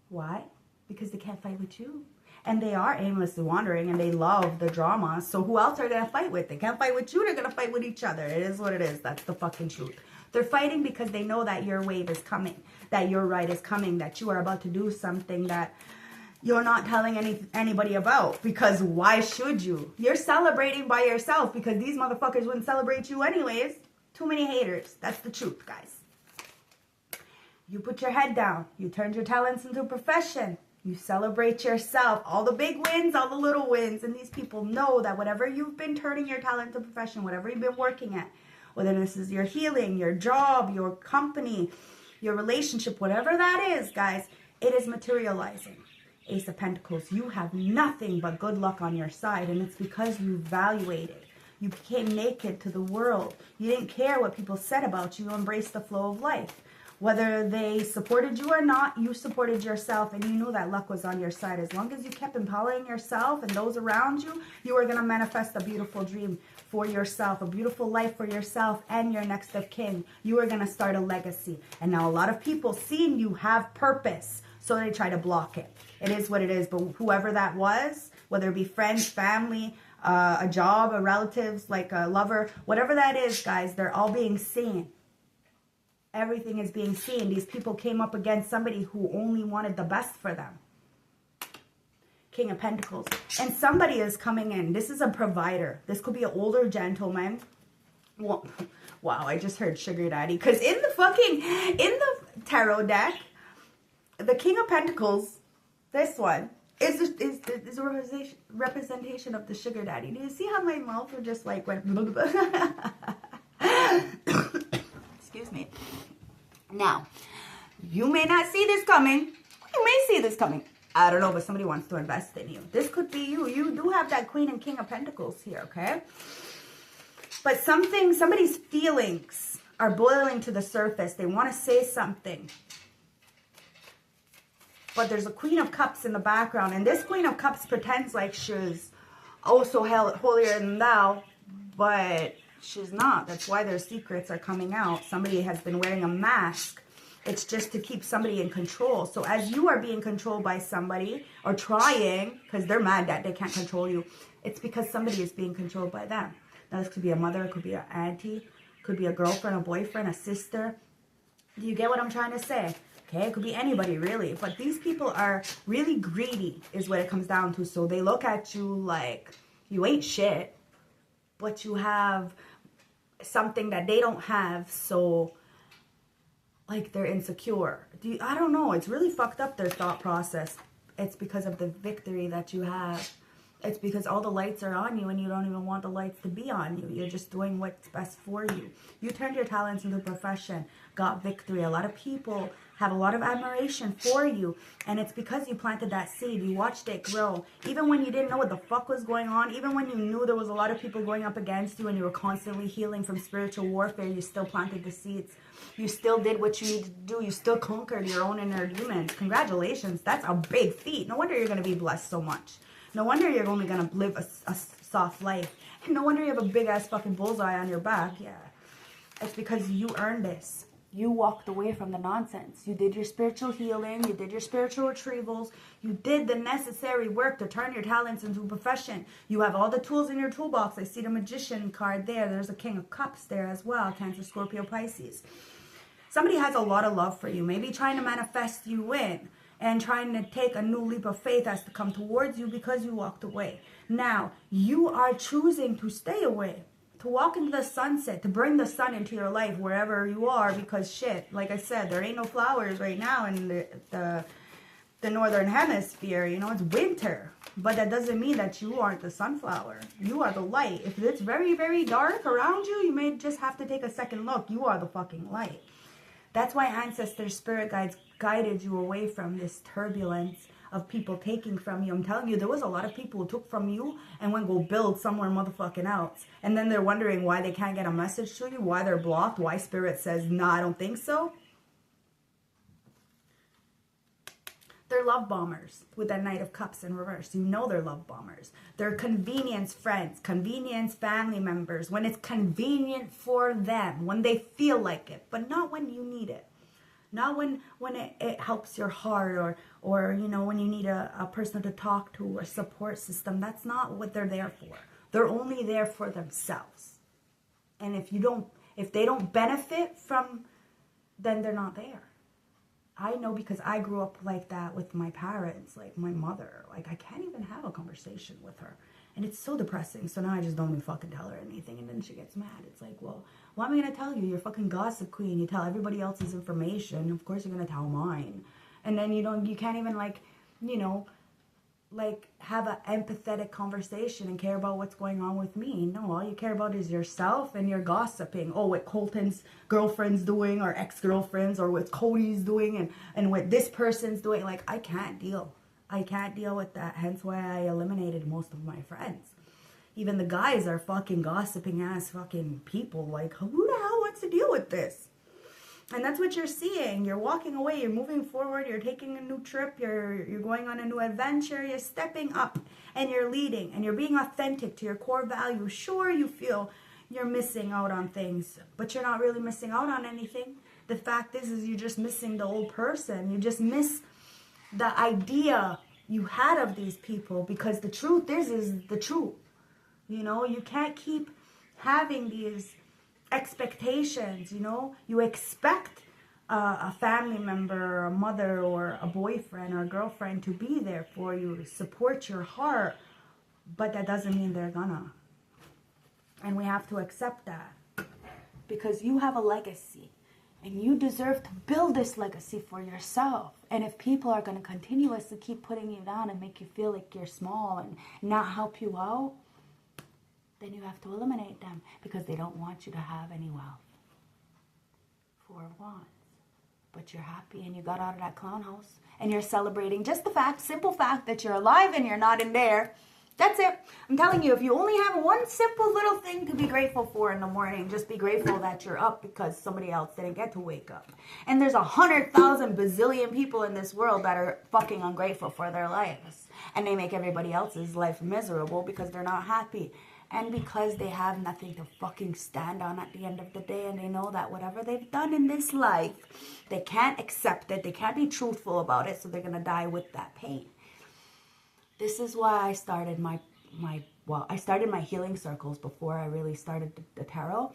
Why? Because they can't fight with you. And they are aimlessly wandering and they love the drama. So who else are they going to fight with? They can't fight with you. They're going to fight with each other. It is what it is. That's the fucking truth. They're fighting because they know that your wave is coming. That your right is coming. That you are about to do something that you're not telling anybody about. Because why should you? You're celebrating by yourself because these motherfuckers wouldn't celebrate you anyways. Too many haters. That's the truth, guys. You put your head down. You turned your talents into a profession. You celebrate yourself. All the big wins, all the little wins. And these people know that whatever you've been turning your talent to profession, whatever you've been working at, whether this is your healing, your job, your company, your relationship, whatever that is, guys, it is materializing. Ace of Pentacles, you have nothing but good luck on your side. And it's because you evaluated. You became naked to the world. You didn't care what people said about you. You embraced the flow of life. Whether they supported you or not, you supported yourself and you knew that luck was on your side. As long as you kept empowering yourself and those around you, you were going to manifest a beautiful dream for yourself, a beautiful life for yourself and your next of kin. You were going to start a legacy. And now a lot of people seeing you have purpose, so they try to block it. It is what it is. But whoever that was, whether it be friends, family, a job, a relatives, like a lover, whatever that is, guys, they're all being seen. Everything is being seen. These people came up against somebody who only wanted the best for them. King of Pentacles. And somebody is coming in. This is a provider. This could be an older gentleman. Wow, I just heard sugar daddy. Because in the tarot deck, the King of Pentacles, this one, is is a representation of the sugar daddy. Do you see how my mouth just like went excuse me. Now, you may not see this coming. You may see this coming. I don't know, but somebody wants to invest in you. This could be you. You do have that Queen and King of Pentacles here, okay? But somebody's feelings are boiling to the surface. They want to say something. But there's a Queen of Cups in the background. And this Queen of Cups pretends like she's so holier than thou. But she's not. That's why their secrets are coming out. Somebody has been wearing a mask. It's just to keep somebody in control. So as you are being controlled by somebody, or trying, because they're mad that they can't control you, it's because somebody is being controlled by them. Now, this could be a mother, it could be an auntie, it could be a girlfriend, a boyfriend, a sister. Do you get what I'm trying to say? Okay, it could be anybody, really. But these people are really greedy, is what it comes down to. So they look at you like you ain't shit, but you have something that they don't have, so like they're insecure. I don't know. It's really fucked up, their thought process. It's because of the victory that you have. It's because all the lights are on you and you don't even want the lights to be on you. You're just doing what's best for you. You turned your talents into a profession, got victory. A lot of people have a lot of admiration for you. And it's because you planted that seed. You watched it grow. Even when you didn't know what the fuck was going on, even when you knew there was a lot of people going up against you and you were constantly healing from spiritual warfare, you still planted the seeds. You still did what you needed to do. You still conquered your own inner demons. Congratulations. That's a big feat. No wonder you're going to be blessed so much. No wonder you're only going to live a soft life. And no wonder you have a big-ass fucking bullseye on your back. Yeah. It's because you earned this. You walked away from the nonsense. You did your spiritual healing. You did your spiritual retrievals. You did the necessary work to turn your talents into a profession. You have all the tools in your toolbox. I see the Magician card there. There's a King of Cups there as well. Cancer, Scorpio, Pisces. Somebody has a lot of love for you. Maybe trying to manifest you in. And trying to take a new leap of faith has to come towards you because you walked away. Now, you are choosing to stay away. To walk into the sunset. To bring the sun into your life wherever you are. Because shit, like I said, there ain't no flowers right now in the northern hemisphere. You know, it's winter. But that doesn't mean that you aren't the sunflower. You are the light. If it's very, very dark around you, you may just have to take a second look. You are the fucking light. That's why ancestors, spirit guides guided you away from this turbulence of people taking from you. I'm telling you, there was a lot of people who took from you and went go build somewhere motherfucking else. And then they're wondering why they can't get a message to you, why they're blocked, why spirit says, nah, I don't think so. They're love bombers with that Knight of Cups in reverse. You know they're love bombers. They're convenience friends, convenience family members. When it's convenient for them, when they feel like it, but not when you need it. Not when it helps your heart or you know, when you need a person to talk to or support system. That's not what they're there for. They're only there for themselves. And if they don't benefit from, then they're not there. I know because I grew up like that with my parents, like my mother. Like I can't even have a conversation with her. And it's so depressing. So now I just don't even fucking tell her anything. And then she gets mad. It's like, well, what am I going to tell you? You're fucking gossip queen. You tell everybody else's information. Of course you're going to tell mine. And then you can't even like, you know, like have an empathetic conversation and care about what's going on with me. No, all you care about is yourself and you're gossiping. Oh, what Colton's girlfriend's doing or ex-girlfriends or what Cody's doing and what this person's doing. Like, I can't deal. I can't deal with that. Hence why I eliminated most of my friends. Even the guys are fucking gossiping ass fucking people. Like, who the hell wants to deal with this? And that's what you're seeing. You're walking away. You're moving forward. You're taking a new trip. You're going on a new adventure. You're stepping up and you're leading. And you're being authentic to your core values. Sure, you feel you're missing out on things. But you're not really missing out on anything. The fact is you're just missing the old person. You just miss the idea you had of these people. Because the truth is the truth. You know, you can't keep having these expectations, you know. You expect a family member or a mother or a boyfriend or a girlfriend to be there for you, to support your heart, but that doesn't mean they're gonna. And we have to accept that because you have a legacy. And you deserve to build this legacy for yourself. And if people are going to continuously keep putting you down and make you feel like you're small and not help you out, then you have to eliminate them because they don't want you to have any wealth. 4 of Wands. But you're happy and you got out of that clown house and you're celebrating just the fact, simple fact that you're alive and you're not in there. That's it. I'm telling you, if you only have one simple little thing to be grateful for in the morning, just be grateful that you're up because somebody else didn't get to wake up. And there's 100,000 bazillion people in this world that are fucking ungrateful for their lives. And they make everybody else's life miserable because they're not happy. And because they have nothing to fucking stand on at the end of the day. And they know that whatever they've done in this life, they can't accept it. They can't be truthful about it. So they're going to die with that pain. This is why I started my healing circles before I really started the tarot.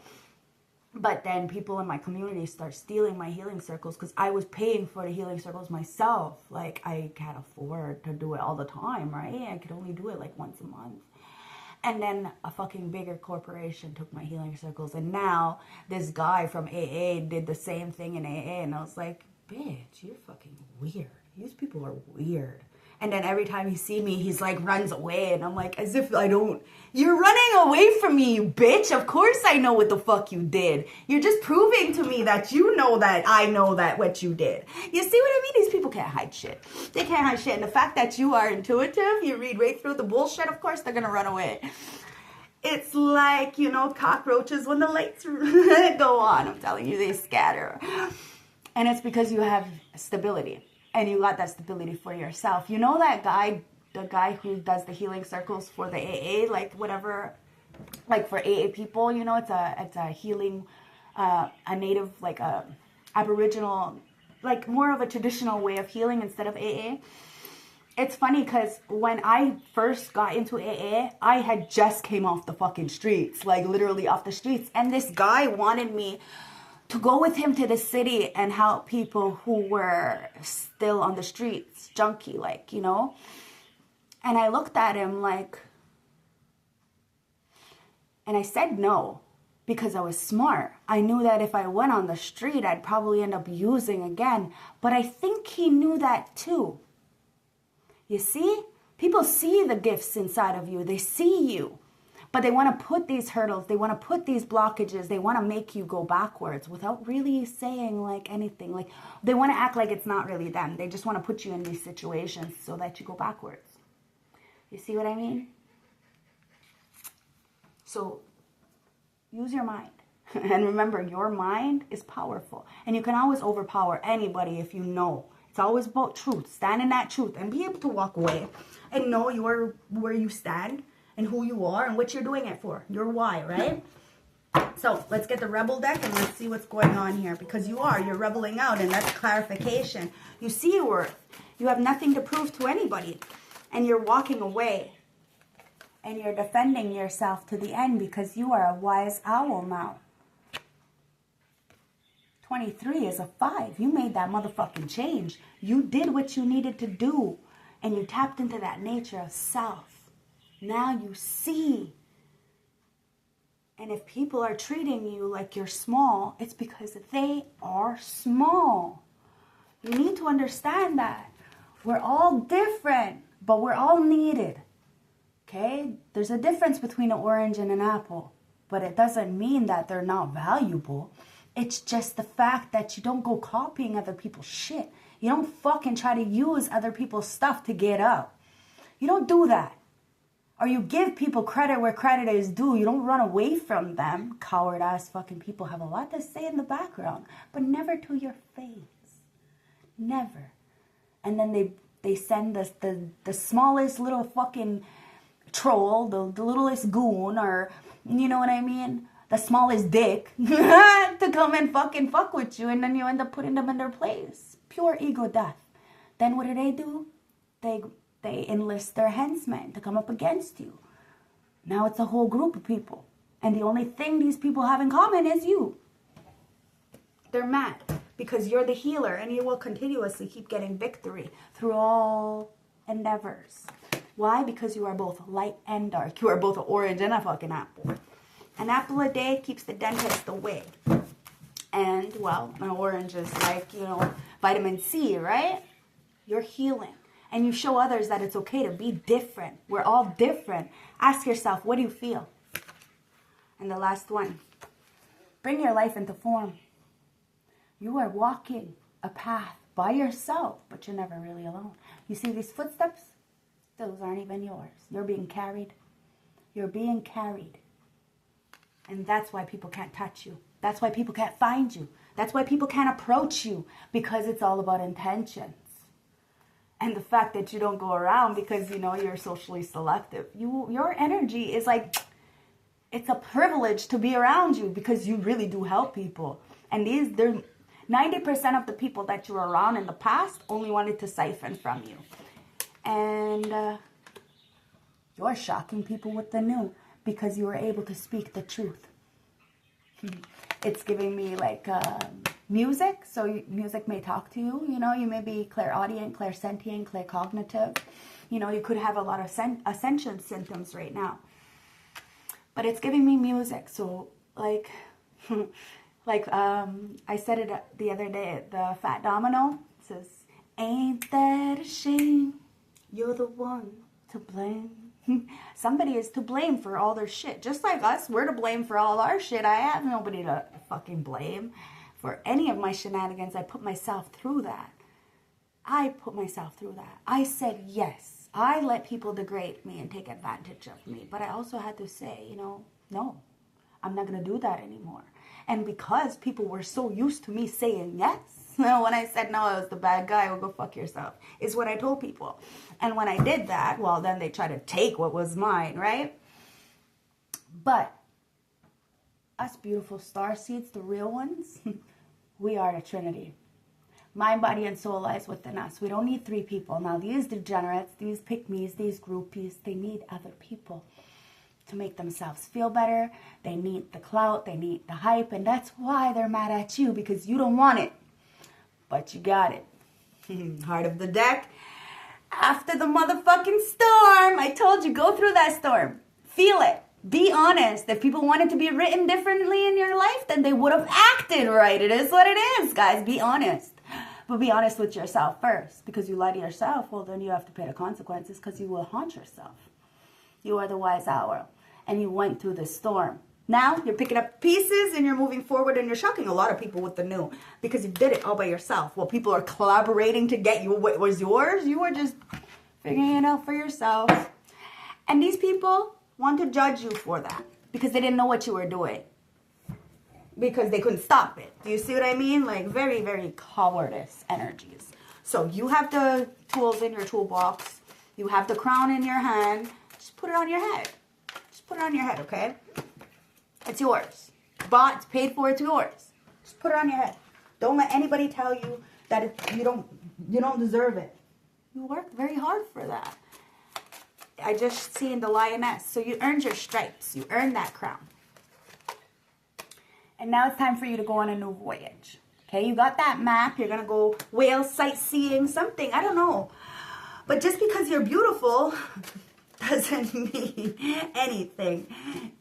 But then people in my community start stealing my healing circles because I was paying for the healing circles myself. Like, I can't afford to do it all the time, right? I could only do it like once a month. And then a fucking bigger corporation took my healing circles. And now this guy from AA did the same thing in AA. And I was like, bitch, you're fucking weird. These people are weird. And then every time he sees me, he's like, runs away. And I'm like, as if I don't. You're running away from me, you bitch. Of course I know what the fuck you did. You're just proving to me that you know that I know that what you did. You see what I mean? These people can't hide shit. They can't hide shit. And the fact that you are intuitive, you read right through the bullshit, of course they're going to run away. It's like, you know, cockroaches when the lights go on. I'm telling you, they scatter. And it's because you have stability. And you got that stability for yourself. You know that guy, the guy who does the healing circles for the AA, like whatever, like for AA people, you know, it's a healing, a native, like a aboriginal, like more of a traditional way of healing instead of AA. It's funny because when I first got into AA, I had just came off the fucking streets, like literally off the streets. And this guy wanted me to go with him to the city and help people who were still on the streets, junkie, like, you know. And I looked at him like, and I said no, because I was smart. I knew that if I went on the street, I'd probably end up using again. But I think he knew that too. You see? People see the gifts inside of you. They see you. But they want to put these hurdles, they want to put these blockages, they want to make you go backwards without really saying like anything. Like, they want to act like it's not really them. They just want to put you in these situations so that you go backwards. You see what I mean? So use your mind. And remember, your mind is powerful. And you can always overpower anybody if you know. It's always about truth. Stand in that truth and be able to walk away and know where you stand. And who you are and what you're doing it for. Your why, right? So let's get the Rebel deck and let's see what's going on here. Because you're rebelling out, and that's clarification. You see your worth. You have nothing to prove to anybody. And you're walking away. And you're defending yourself to the end because you are a wise owl now. 23 is a 5. You made that motherfucking change. You did what you needed to do. And you tapped into that nature of self. Now you see. And if people are treating you like you're small, it's because they are small. You need to understand that. We're all different, but we're all needed. Okay? There's a difference between an orange and an apple, but it doesn't mean that they're not valuable. It's just the fact that you don't go copying other people's shit. You don't fucking try to use other people's stuff to get up. You don't do that. Or you give people credit where credit is due. You don't run away from them. Coward-ass fucking people have a lot to say in the background, but never to your face. Never. And then they send the smallest little fucking troll, the littlest goon, or, you know what I mean? The smallest dick to come and fucking fuck with you, and then you end up putting them in their place. Pure ego death. Then what do? They enlist their henchmen to come up against you. Now it's a whole group of people. And the only thing these people have in common is you. They're mad because you're the healer and you will continuously keep getting victory through all endeavors. Why? Because you are both light and dark. You are both an orange and a fucking apple. An apple a day keeps the dentist away. And, well, an orange is like, you know, vitamin C, right? You're healing. And you show others that it's okay to be different. We're all different. Ask yourself, what do you feel? And the last one, bring your life into form. You are walking a path by yourself, but you're never really alone. You see these footsteps? Those aren't even yours. You're being carried. You're being carried. And that's why people can't touch you. That's why people can't find you. That's why people can't approach you, because it's all about intentions. And the fact that you don't go around because, you know, you're socially selective. Your energy is like, it's a privilege to be around you because you really do help people. And 90% of the people that you were around in the past only wanted to siphon from you. And you're shocking people with the new because you were able to speak the truth. It's giving me like music. So music may talk to you. You know, you may be clairaudient, clairsentient, claircognitive. You know, you could have a lot of ascension symptoms right now. But it's giving me music. So like, I said it the other day, the Fat Domino says, ain't that a shame? You're the one to blame. Somebody is to blame for all their shit. Just like us, we're to blame for all our shit. I have nobody to fucking blame for any of my shenanigans. I put myself through that. I said yes. I let people degrade me and take advantage of me. But I also had to say, you know, no, I'm not going to do that anymore. And because people were so used to me saying yes, when I said no, I was the bad guy, well, go fuck yourself, is what I told people. And when I did that, well, then they tried to take what was mine, right? But us beautiful star seeds, the real ones, we are the Trinity. Mind, body, and soul lies within us. We don't need 3 people. Now, these degenerates, these pick-me's, these groupies, they need other people to make themselves feel better. They need the clout, they need the hype, and that's why they're mad at you, because you don't want it. But you got it. Heart of the deck. After the motherfucking storm, I told you, go through that storm. Feel it. Be honest. If people wanted to be written differently in your life, then they would have acted right. It is what it is, guys. Be honest. But be honest with yourself first. Because you lie to yourself, well, then you have to pay the consequences because you will haunt yourself. You are the wise owl. And you went through the storm. Now you're picking up pieces and you're moving forward, and you're shocking a lot of people with the new because you did it all by yourself. Well, people are collaborating to get you what was yours. You were just figuring it out for yourself. And these people want to judge you for that because they didn't know what you were doing, because they couldn't stop it. Do you see what I mean? Like very, very cowardice energies. So you have the tools in your toolbox. You have the crown in your hand. Just put it on your head. Just put it on your head, okay? It's yours. Bought, it's paid for, it's yours. Just put it on your head. Don't let anybody tell you that you don't deserve it. You worked very hard for that. I just seen the lioness. So you earned your stripes. You earned that crown. And now it's time for you to go on a new voyage. Okay, you got that map. You're going to go whale sightseeing, something. I don't know. But just because you're beautiful doesn't mean anything.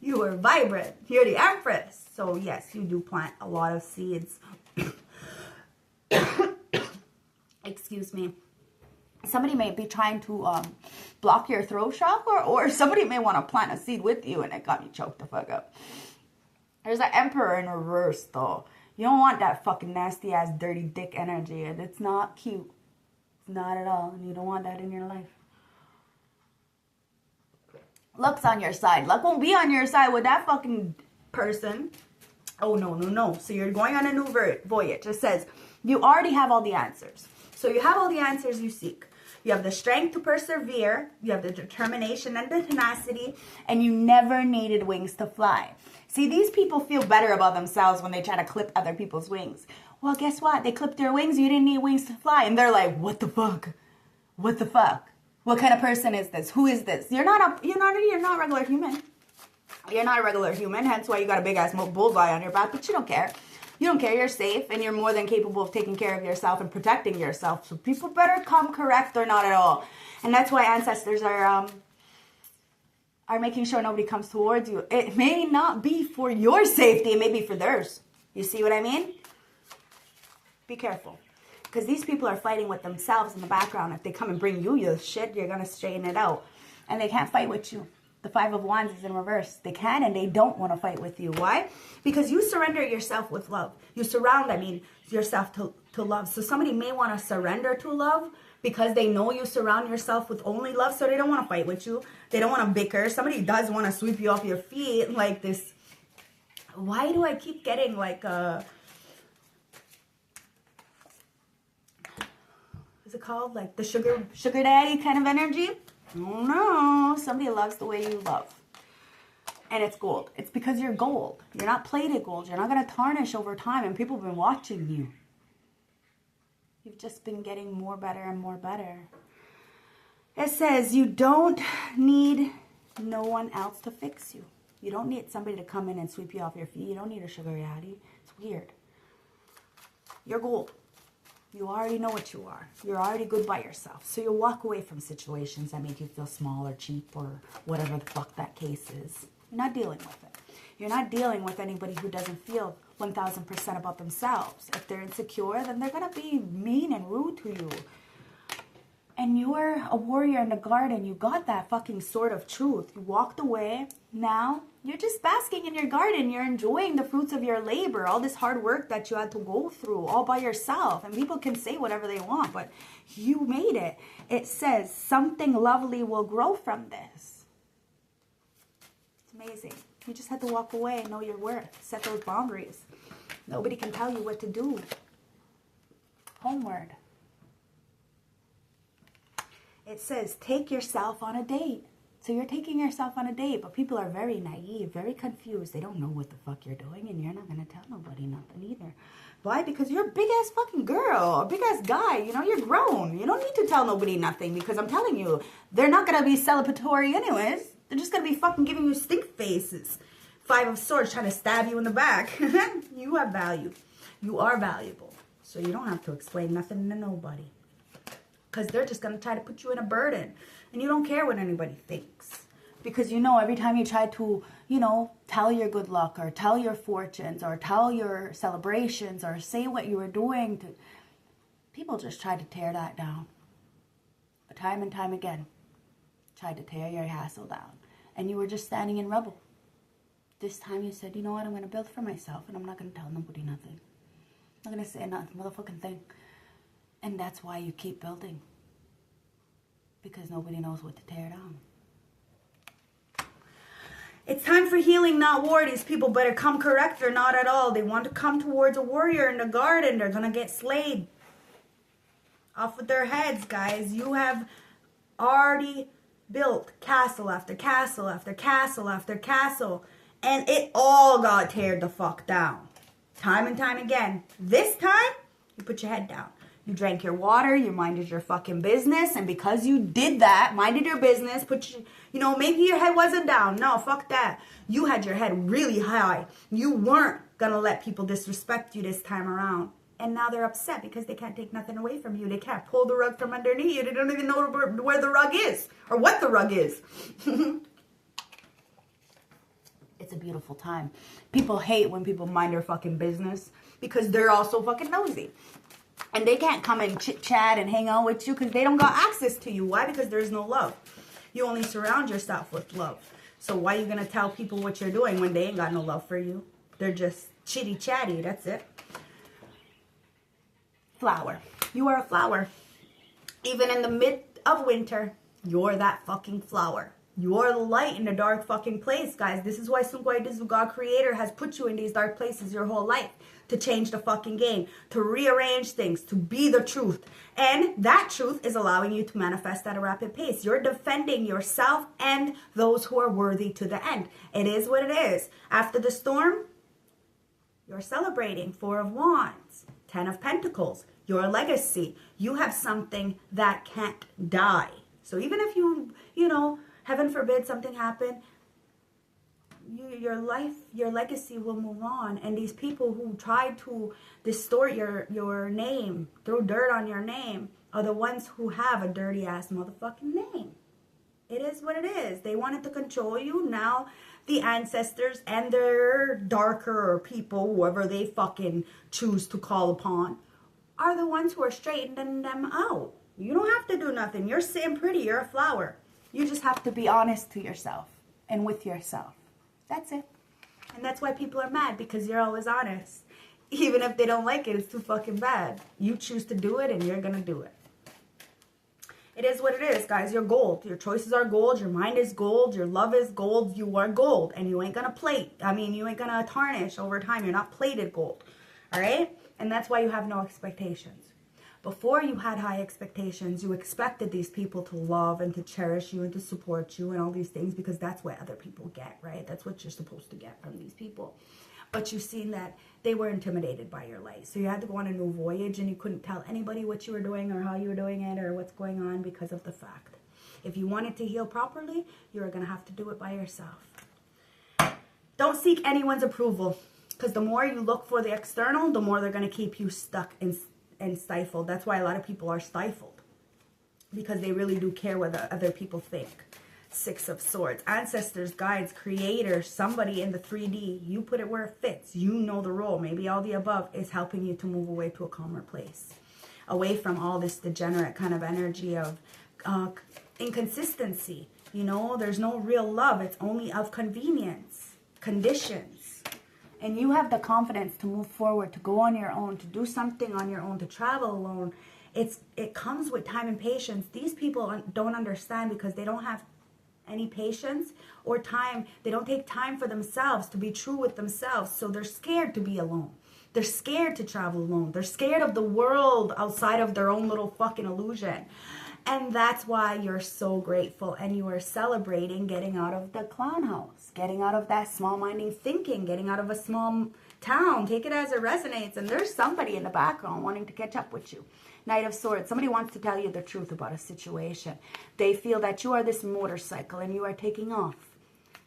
You are vibrant. You're the Empress. So yes, you do plant a lot of seeds. Excuse me. Somebody may be trying to block your throat chakra, or somebody may want to plant a seed with you, and it got me choked the fuck up. There's an Emperor in reverse, though. You don't want that fucking nasty ass dirty dick energy, and it's not cute. It's not at all, and you don't want that in your life. Luck's on your side. Luck won't be on your side with that fucking person. Oh, no, no, no. So you're going on a new voyage. It says you already have all the answers. So you have all the answers you seek. You have the strength to persevere. You have the determination and the tenacity. And you never needed wings to fly. See, these people feel better about themselves when they try to clip other people's wings. Well, guess what? They clipped their wings. You didn't need wings to fly. And they're like, what the fuck? What the fuck? What kind of person is this? Who is this? You're not a regular human. You're not a regular human. Hence why you got a big ass bullseye on your back. But you don't care. You don't care. You're safe, and you're more than capable of taking care of yourself and protecting yourself. So people better come correct or not at all. And that's why ancestors are making sure nobody comes towards you. It may not be for your safety. It may be for theirs. You see what I mean? Be careful. Because these people are fighting with themselves in the background. If they come and bring you your shit, you're going to straighten it out. And they can't fight with you. The Five of Wands is in reverse. They can and they don't want to fight with you. Why? Because you surrender yourself with love. You surround, yourself to love. So somebody may want to surrender to love because they know you surround yourself with only love. So they don't want to fight with you. They don't want to bicker. Somebody does want to sweep you off your feet like this. Why do I keep getting like what's it called? Like the sugar daddy kind of energy? Oh no, somebody loves the way you love. And it's gold. It's because you're gold. You're not plated gold. You're not going to tarnish over time. And people have been watching you. You've just been getting more better and more better. It says you don't need no one else to fix you. You don't need somebody to come in and sweep you off your feet. You don't need a sugar daddy. It's weird. You're gold. You already know what you are. You're already good by yourself. So you'll walk away from situations that make you feel small or cheap or whatever the fuck that case is. You're not dealing with it. You're not dealing with anybody who doesn't feel 1000% about themselves. If they're insecure, then they're going to be mean and rude to you. And you were a warrior in the garden. You got that fucking sword of truth. You walked away. Now you're just basking in your garden. You're enjoying the fruits of your labor. All this hard work that you had to go through all by yourself. And people can say whatever they want, but you made it. It says something lovely will grow from this. It's amazing. You just had to walk away and know your worth. Set those boundaries. Nobody can tell you what to do. Homeward. It says, take yourself on a date. So you're taking yourself on a date, but people are very naive, very confused. They don't know what the fuck you're doing, and you're not going to tell nobody nothing either. Why? Because you're a big-ass fucking girl, a big-ass guy. You know, you're grown. You don't need to tell nobody nothing, because I'm telling you, they're not going to be celebratory anyways. They're just going to be fucking giving you stink faces. Five of Swords trying to stab you in the back. You have value. You are valuable. So you don't have to explain nothing to nobody. Because they're just going to try to put you in a burden. And you don't care what anybody thinks. Because you know every time you try to, you know, tell your good luck or tell your fortunes or tell your celebrations or say what you were doing, people just try to tear that down. But time and time again, tried to tear your castle down. And you were just standing in rubble. This time you said, you know what, I'm going to build for myself and I'm not going to tell nobody nothing. I'm not going to say nothing, motherfucking thing. And that's why you keep building. Because nobody knows what to tear down. It's time for healing, not war. These people better come correct or not at all. They want to come towards a warrior in the garden. They're going to get slayed. Off with their heads, guys. You have already built castle after castle after castle after castle. And it all got teared the fuck down. Time and time again. This time, you put your head down. You drank your water, you minded your fucking business, and because you did that, minded your business, you know, maybe your head wasn't down. No, fuck that. You had your head really high. You weren't gonna let people disrespect you this time around. And now they're upset because they can't take nothing away from you. They can't pull the rug from underneath you. They don't even know where the rug is or what the rug is. It's a beautiful time. People hate when people mind their fucking business because they're also fucking nosy. And they can't come and chit-chat and hang out with you because they don't got access to you. Why? Because there's no love. You only surround yourself with love. So why are you going to tell people what you're doing when they ain't got no love for you? They're just chitty-chatty. That's it. Flower. You are a flower. Even in the mid of winter, you're that fucking flower. You're the light in a dark fucking place, guys. This is why Sunkwai God Creator has put you in these dark places your whole life. To change the fucking game. To rearrange things. To be the truth. And that truth is allowing you to manifest at a rapid pace. You're defending yourself and those who are worthy to the end. It is what it is. After the storm, you're celebrating. Four of Wands. 10 of Pentacles. Your legacy. You have something that can't die. So even if you know, heaven forbid something happened, your life, your legacy will move on. And these people who try to distort your name, throw dirt on your name, are the ones who have a dirty ass motherfucking name. It is what it is. They wanted to control you. Now the ancestors and their darker people, whoever they fucking choose to call upon, are the ones who are straightening them out. You don't have to do nothing. You're sitting pretty. You're a flower. You just have to be honest to yourself and with yourself. That's it. And that's why people are mad, because you're always honest. Even if they don't like it, it's too fucking bad. You choose to do it, and you're going to do it. It is what it is, guys. You're gold. Your choices are gold. Your mind is gold. Your love is gold. You are gold. And you ain't going to plate. I mean, you ain't going to tarnish over time. You're not plated gold. All right? And that's why you have no expectations. Before you had high expectations, you expected these people to love and to cherish you and to support you and all these things, because that's what other people get, right? That's what you're supposed to get from these people. But you've seen that they were intimidated by your light. So you had to go on a new voyage, and you couldn't tell anybody what you were doing or how you were doing it or what's going on, because of the fact. If you wanted to heal properly, you're going to have to do it by yourself. Don't seek anyone's approval, because the more you look for the external, the more they're going to keep you stuck and stifled. That's why a lot of people are stifled, because they really do care what other people think. Six of Swords, ancestors, guides, creators, somebody in the 3D. You put it where it fits. You know the role. Maybe all the above is helping you to move away to a calmer place, away from all this degenerate kind of energy of inconsistency. You know, there's no real love. It's only of convenience, conditions. And you have the confidence to move forward, to go on your own, to do something on your own, to travel alone. It comes with time and patience. These people don't understand, because they don't have any patience or time. They don't take time for themselves to be true with themselves. So they're scared to be alone. They're scared to travel alone. They're scared of the world outside of their own little fucking illusion. And that's why you're so grateful, and you are celebrating getting out of the clown house, getting out of that small-minding thinking, getting out of a small town. Take it as it resonates. And there's somebody in the background wanting to catch up with you. Knight of Swords. Somebody wants to tell you the truth about a situation. They feel that you are this motorcycle and you are taking off.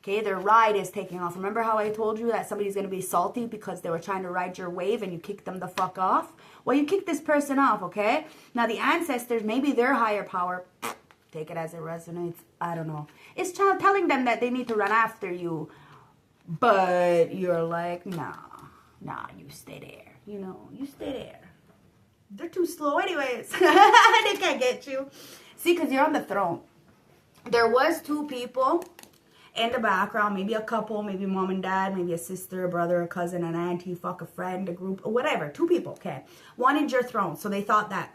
Okay, their ride is taking off. Remember how I told you that somebody's going to be salty because they were trying to ride your wave and you kicked them the fuck off? Well, you kicked this person off, okay? Now, the ancestors, maybe their higher power, take it as it resonates, I don't know, it's telling them that they need to run after you. But you're like, nah, you stay there. You know, you stay there. They're too slow anyways. They can't get you. See, because you're on the throne. There was two people in the background, maybe a couple, maybe mom and dad, maybe a sister, a brother, a cousin, an auntie, fuck a friend, a group, or whatever. Two people, okay, wanted your throne. So they thought that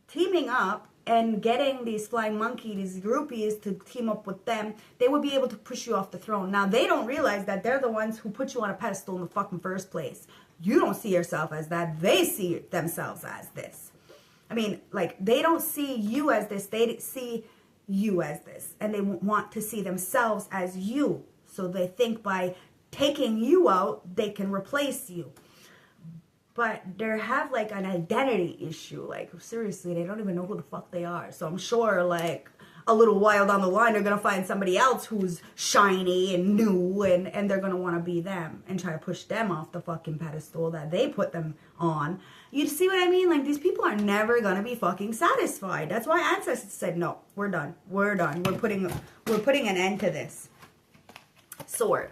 teaming up and getting these flying monkey, these groupies to team up with them, they would be able to push you off the throne. Now, they don't realize that they're the ones who put you on a pedestal in the fucking first place. You don't see yourself as that. They see themselves as this. I mean, like, they don't see you as this. They see you as this. And they want to see themselves as you. So they think by taking you out, they can replace you. But they have, like, an identity issue. Like, seriously, they don't even know who the fuck they are. So I'm sure, like, a little while down the line, they're going to find somebody else who's shiny and new, and they're going to want to be them and try to push them off the fucking pedestal that they put them on. You see what I mean? Like, these people are never going to be fucking satisfied. That's why ancestors said, no, we're done. We're done. We're putting an end to this. Sword.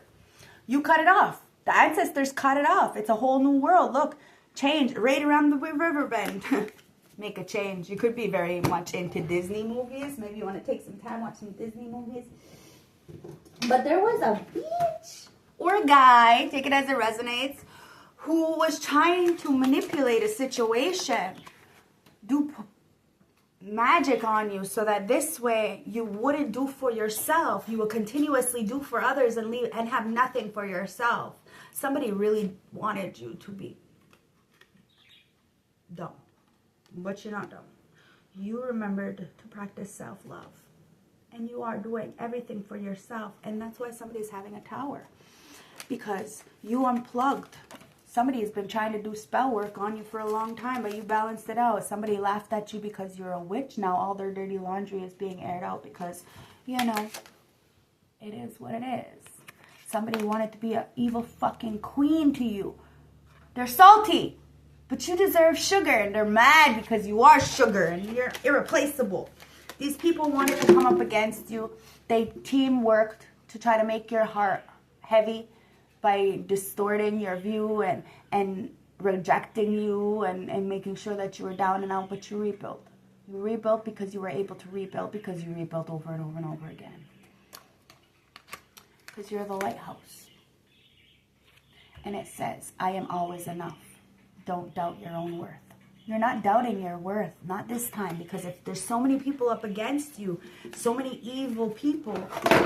You cut it off. The ancestors cut it off. It's a whole new world. Look, change right around the river bend. Make a change. You could be very much into Disney movies. Maybe you want to take some time watching Disney movies. But there was a bitch or a guy, take it as it resonates, who was trying to manipulate a situation, do magic on you so that this way you wouldn't do for yourself. You would continuously do for others and leave and have nothing for yourself. Somebody really wanted you to be dumb. But you're not dumb. You remembered to practice self-love. And you are doing everything for yourself. And that's why somebody's having a tower. Because you unplugged. Somebody has been trying to do spell work on you for a long time, but you balanced it out. Somebody laughed at you because you're a witch. Now all their dirty laundry is being aired out because, you know, it is what it is. Somebody wanted to be an evil fucking queen to you. They're salty. But you deserve sugar, and they're mad because you are sugar, and you're irreplaceable. These people wanted to come up against you. They team-worked to try to make your heart heavy by distorting your view and rejecting you and making sure that you were down and out, but you rebuilt. You rebuilt because you were able to rebuild, because you rebuilt over and over and over again. Because you're the lighthouse. And it says, I am always enough. Don't doubt your own worth. You're not doubting your worth, not this time, because if there's so many people up against you, so many evil people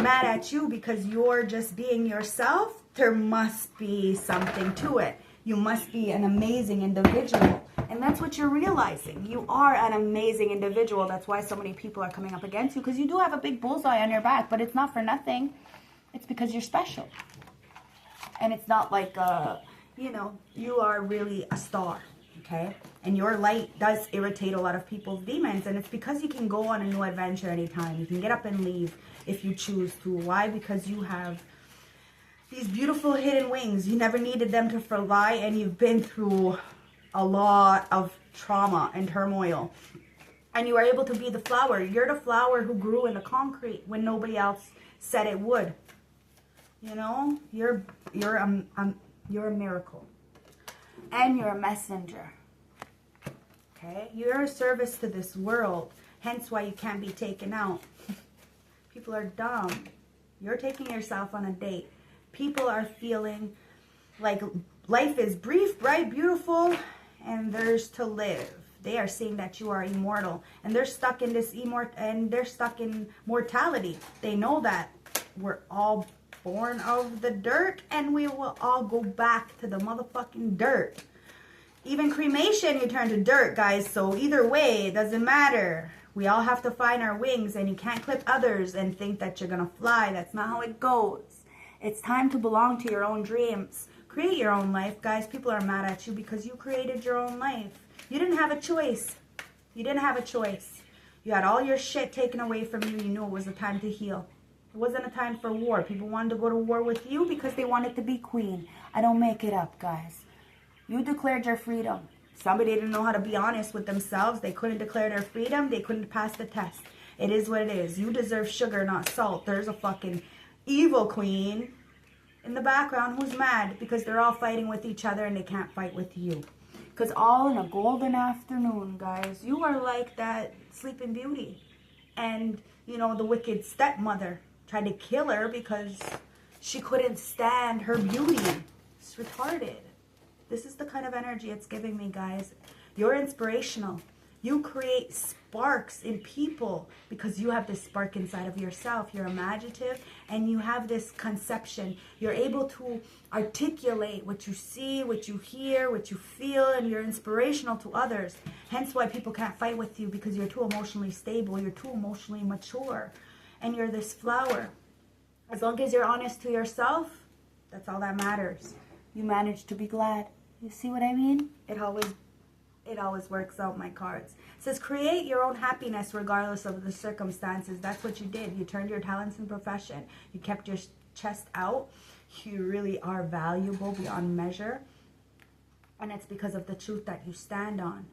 mad at you because you're just being yourself, there must be something to it. You must be an amazing individual. And that's what you're realizing. You are an amazing individual. That's why so many people are coming up against you, because you do have a big bullseye on your back, but it's not for nothing. It's because you're special. And it's not like, you know, you are really a star. Okay, and your light does irritate a lot of people's demons, and it's because you can go on a new adventure anytime. You can get up and leave if you choose to. Why? Because you have these beautiful hidden wings. You never needed them to fly, and you've been through a lot of trauma and turmoil, and you are able to be the flower. You're the flower who grew in the concrete when nobody else said it would. You know, you're a miracle. And you're a messenger. Okay? You're a service to this world. Hence why you can't be taken out. People are dumb. You're taking yourself on a date. People are feeling like life is brief, bright, beautiful, and there's to live. They are saying that you are immortal. And they're stuck in this they're stuck in mortality. They know that we're all born of the dirt, and we will all go back to the motherfucking dirt. Even cremation, you turn to dirt, guys. So either way, it doesn't matter. We all have to find our wings, and you can't clip others and think that you're gonna fly. That's not how it goes. It's time to belong to your own dreams. Create your own life, guys. People are mad at you because you created your own life. You didn't have a choice. You didn't have a choice. You had all your shit taken away from you. You knew it was a time to heal. It wasn't a time for war. People wanted to go to war with you because they wanted to be queen. I don't make it up, guys. You declared your freedom. Somebody didn't know how to be honest with themselves. They couldn't declare their freedom. They couldn't pass the test. It is what it is. You deserve sugar, not salt. There's a fucking evil queen in the background who's mad because they're all fighting with each other and they can't fight with you. Because all in a golden afternoon, guys, you are like that Sleeping Beauty. And, you know, the wicked stepmother tried to kill her because she couldn't stand her beauty. It's retarded. This is the kind of energy it's giving me, guys. You're inspirational. You create sparks in people because you have this spark inside of yourself. You're imaginative and you have this conception. You're able to articulate what you see, what you hear, what you feel, and you're inspirational to others. Hence why people can't fight with you, because you're too emotionally stable. You're too emotionally mature. And you're this flower. As long as you're honest to yourself, that's all that matters. You manage to be glad. You see what I mean? It always works out, my cards. It says, create your own happiness regardless of the circumstances. That's what you did. You turned your talents in profession. You kept your chest out. You really are valuable beyond measure. And it's because of the truth that you stand on.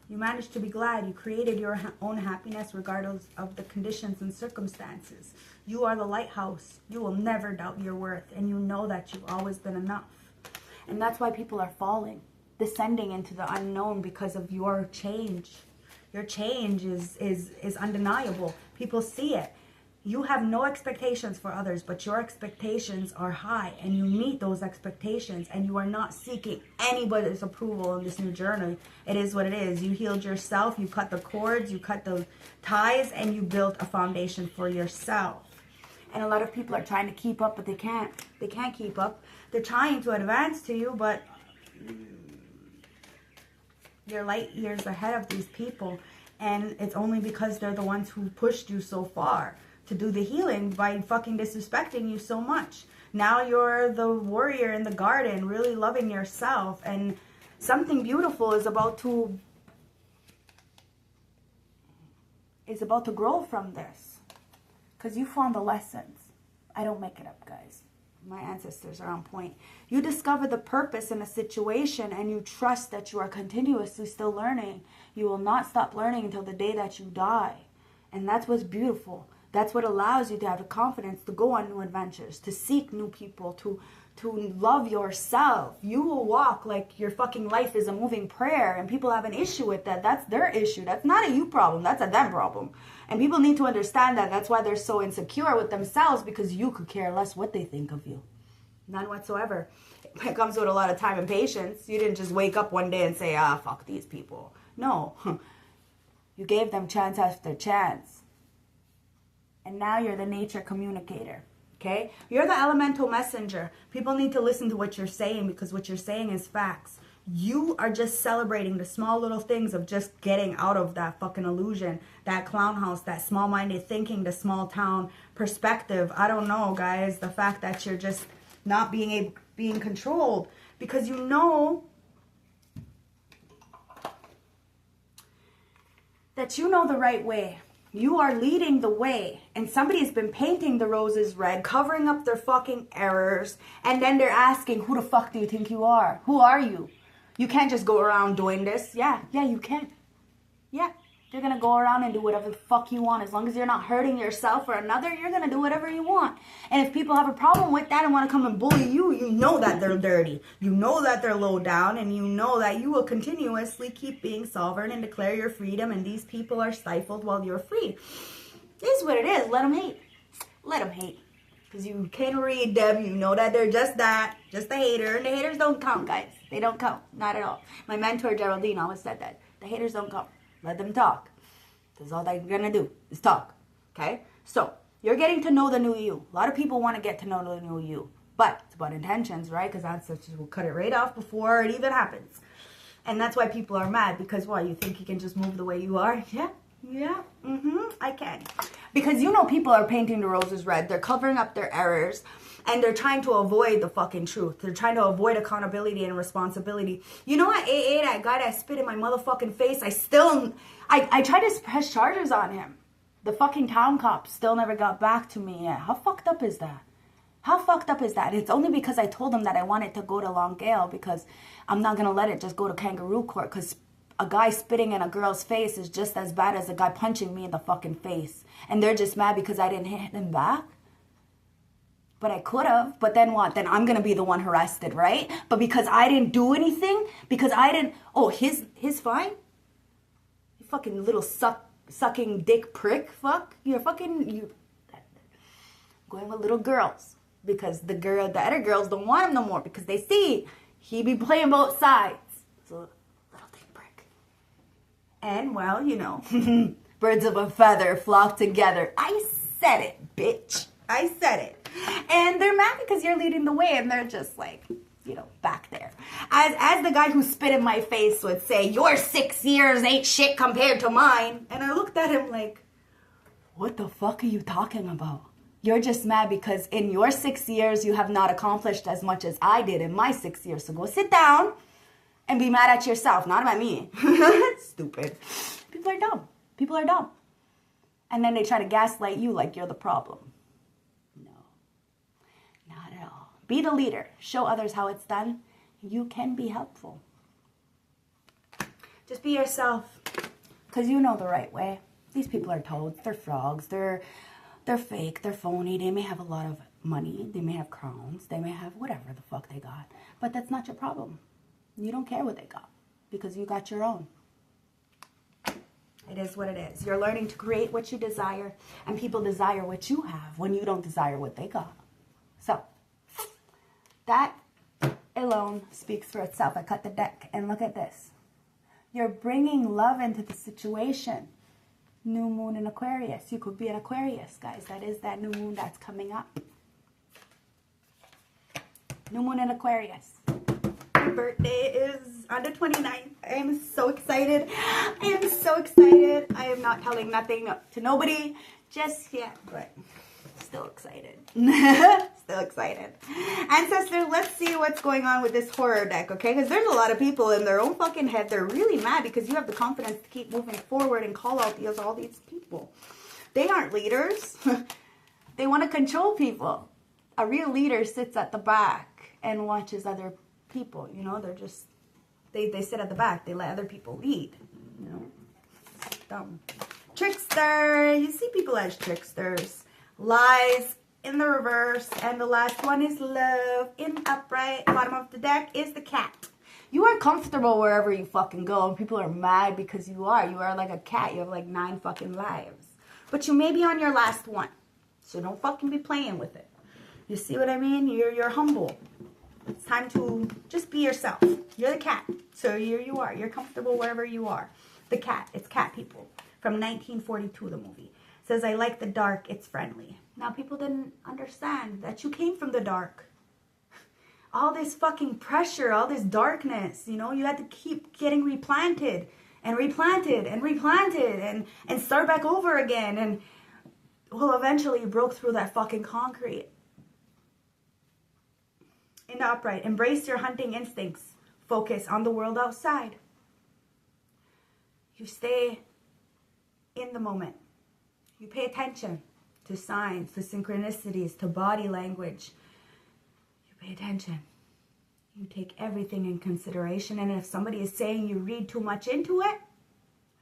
You managed to be glad. You created your own happiness regardless of the conditions and circumstances. You are the lighthouse. You will never doubt your worth. And you know that you've always been enough. And that's why people are falling, descending into the unknown, because of your change. Your change is undeniable. People see it. You have no expectations for others, but your expectations are high, and you meet those expectations, and you are not seeking anybody's approval in this new journey. It is what it is. You healed yourself, you cut the cords, you cut the ties, and you built a foundation for yourself. And a lot of people are trying to keep up, but they can't. They can't keep up. They're trying to advance to you, but you're light years ahead of these people, and it's only because they're the ones who pushed you so far to do the healing by fucking disrespecting you so much. Now you're the warrior in the garden, really loving yourself, and something beautiful is about to grow from this, because you found the lessons. I don't make it up, guys. My ancestors are on point. You discover the purpose in a situation, and you trust that you are continuously still learning. You will not stop learning until the day that you die. And that's what's beautiful. That's what allows you to have the confidence to go on new adventures, to seek new people, to love yourself. You will walk like your fucking life is a moving prayer, and people have an issue with that. That's their issue. That's not a you problem. That's a them problem. And people need to understand that. That's why they're so insecure with themselves, because you could care less what they think of you. None whatsoever. It comes with a lot of time and patience. You didn't just wake up one day and say, fuck these people. No. You gave them chance after chance. And now you're the nature communicator. Okay? You're the elemental messenger. People need to listen to what you're saying, because what you're saying is facts. You are just celebrating the small little things of just getting out of that fucking illusion, that clown house, that small-minded thinking, the small town perspective. I don't know, guys. The fact that you're just not being controlled, because you know that you know the right way. You are leading the way, and somebody has been painting the roses red, covering up their fucking errors, and then they're asking, who the fuck do you think you are? Who are you? You can't just go around doing this. Yeah, you can. Yeah, you're going to go around and do whatever the fuck you want. As long as you're not hurting yourself or another, you're going to do whatever you want. And if people have a problem with that and want to come and bully you, you know that they're dirty. You know that they're low down, and you know that you will continuously keep being sovereign and declare your freedom, and these people are stifled while you're free. This is what it is. Let them hate. Let them hate. Because you can read them. You know that they're just that. Just a hater. And the haters don't count, guys. They don't count. Not at all. My mentor, Geraldine, always said that. The haters don't count. Let them talk. That's all they're going to do is talk. Okay? So, you're getting to know the new you. A lot of people want to get to know the new you. But it's about intentions, right? Because ancestors will cut it right off before it even happens. And that's why people are mad. Because, what, you think you can just move the way you are? Yeah, I can. Because you know people are painting the roses red. They're covering up their errors. And they're trying to avoid the fucking truth. They're trying to avoid accountability and responsibility. You know what, AA, that guy that spit in my motherfucking face, I tried to press charges on him. The fucking town cop still never got back to me yet. How fucked up is that? How fucked up is that? It's only because I told him that I wanted to go to Long Gale, because I'm not going to let it just go to kangaroo court, because a guy spitting in a girl's face is just as bad as a guy punching me in the fucking face. And they're just mad because I didn't hit him back. But I could have. But then what? Then I'm going to be the one arrested, right? But because I didn't do anything, because I didn't... Oh, his fine? You fucking little sucking dick prick. Fuck. You're fucking... going with little girls. Because the other girls don't want him no more. Because they see he be playing both sides. So, little dick prick. And, well, you know, birds of a feather flock together. I said it, bitch. I said it. And they're mad because you're leading the way, and they're just like, you know, back there. As the guy who spit in my face would say, your 6 years ain't shit compared to mine. And I looked at him like, what the fuck are you talking about? You're just mad because in your 6 years, you have not accomplished as much as I did in my 6 years. So go sit down and be mad at yourself, not at me. Stupid. People are dumb. People are dumb. And then they try to gaslight you like you're the problem. Be the leader. Show others how it's done. You can be helpful. Just be yourself. Because you know the right way. These people are toads. They're frogs. They're fake. They're phony. They may have a lot of money. They may have crowns. They may have whatever the fuck they got. But that's not your problem. You don't care what they got. Because you got your own. It is what it is. You're learning to create what you desire. And people desire what you have when you don't desire what they got. So... that alone speaks for itself. I cut the deck and look at this. You're bringing love into the situation. New moon in Aquarius. You could be an Aquarius, guys. That is that new moon that's coming up. New moon in Aquarius. My birthday is on the 29th. I am so excited. I am so excited. I am not telling nothing to nobody just yet, but... still excited. Still excited. Ancestors, let's see what's going on with this horror deck, okay? Because there's a lot of people in their own fucking head. They're really mad because you have the confidence to keep moving forward and call out all these people. They aren't leaders. They want to control people. A real leader sits at the back and watches other people. You know, they're just... They sit at the back. They let other people lead. You know? Dumb. Trickster. You see people as tricksters. Lies in the reverse. And the last one is love in the upright. Bottom of the deck is the cat. You are comfortable wherever you fucking go. And people are mad because you are. You are like a cat. You have like 9 fucking lives. But you may be on your last one. So don't fucking be playing with it. You see what I mean? You're humble. It's time to just be yourself. You're the cat. So here you are. You're comfortable wherever you are. The cat. It's cat people. From 1942, the movie. It says, I like the dark. It's friendly. Now, people didn't understand that you came from the dark. All this fucking pressure, all this darkness, you know, you had to keep getting replanted and replanted and replanted and start back over again. And, well, eventually you broke through that fucking concrete. In the upright, embrace your hunting instincts. Focus on the world outside. You stay in the moment. You pay attention to signs, to synchronicities, to body language. You pay attention. You take everything in consideration. And if somebody is saying you read too much into it,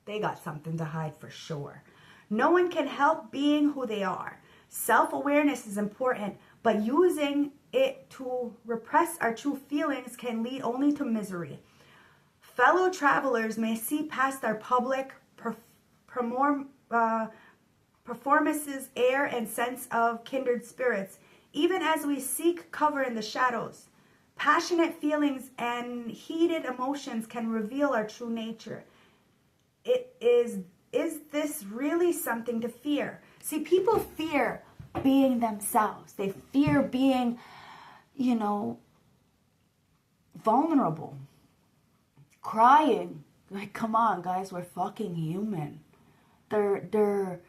they got something to hide for sure. No one can help being who they are. Self-awareness is important, but using it to repress our true feelings can lead only to misery. Fellow travelers may see past our public performances, air, and sense of kindred spirits, even as we seek cover in the shadows. Passionate feelings and heated emotions can reveal our true nature. Is this really something to fear? See, people fear being themselves. They fear being, you know, vulnerable. Crying. Like, come on, guys, we're fucking human. They're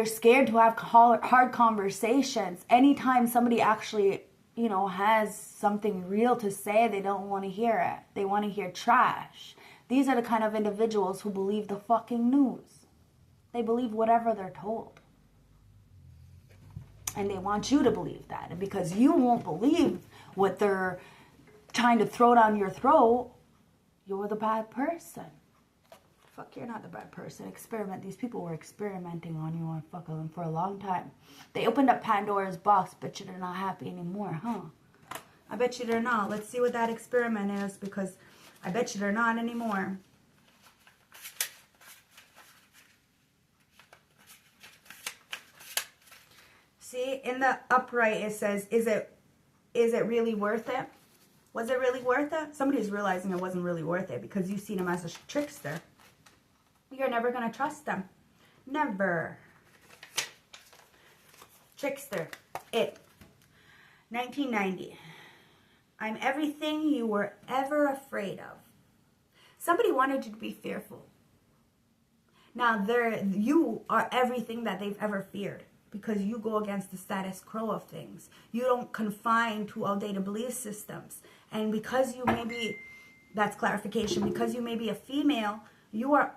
scared to have hard conversations. Anytime somebody actually, you know, has something real to say, they don't want to hear it. They want to hear trash. These are the kind of individuals who believe the fucking news. They believe whatever they're told. And they want you to believe that. And because you won't believe what they're trying to throw down your throat, you're the bad person. Fuck, you're not the bad person. Experiment. These people were experimenting on you for a long time. They opened up Pandora's box. Bet you they're not happy anymore, huh? I bet you they're not. Let's see what that experiment is, because I bet you they're not anymore. See, in the upright it says, is it really worth it? Was it really worth it? Somebody's realizing it wasn't really worth it because you've seen him as a trickster. You're never going to trust them. Never. Trickster. It. 1990. I'm everything you were ever afraid of. Somebody wanted you to be fearful. Now, you are everything that they've ever feared, because you go against the status quo of things. You don't confine to outdated belief systems. And because you may be, that's clarification, because you may be a female, you are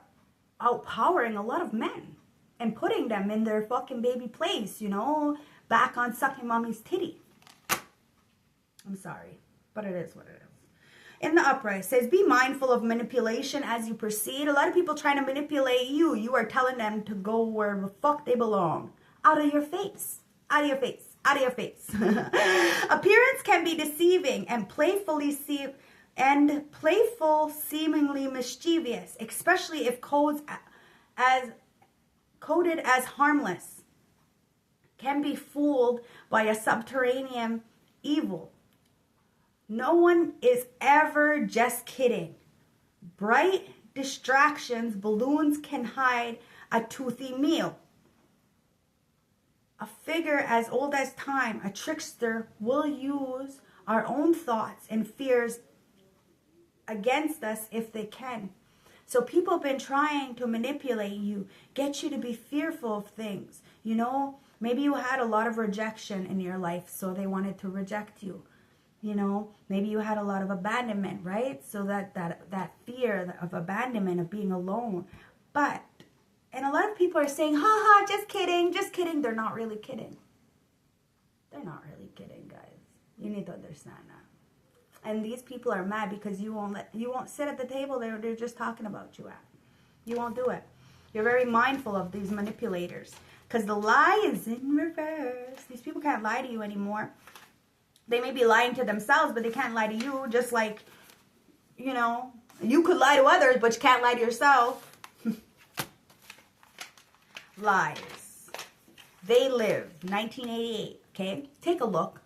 outpowering a lot of men and putting them in their fucking baby place, you know, back on sucking mommy's titty. I'm sorry, but it is what it is. In the upright, it says, be mindful of manipulation as you proceed. A lot of people trying to manipulate you. You are telling them to go where the fuck they belong. Out of your face. Out of your face. Out of your face. Appearance can be deceiving and playful, seemingly mischievous, especially if coded as harmless. Can be fooled by a subterranean evil. No one is ever just kidding. Bright distractions, balloons can hide a toothy meal. A figure as old as time, a trickster, will use our own thoughts and fears against us if they can. So people have been trying to manipulate you, get you to be fearful of things. You know, maybe you had a lot of rejection in your life, so they wanted to reject you. You know, maybe you had a lot of abandonment, right? So that fear of abandonment, of being alone. And a lot of people are saying, ha, just kidding, just kidding. They're not really kidding. They're not really kidding, guys. You need to understand that. And these people are mad because you won't sit at the table they're just talking about you at. You won't do it. You're very mindful of these manipulators. Because the lie is in reverse. These people can't lie to you anymore. They may be lying to themselves, but they can't lie to you. Just like, you know, you could lie to others, but you can't lie to yourself. Lies. They live. 1988. Okay? Take a look.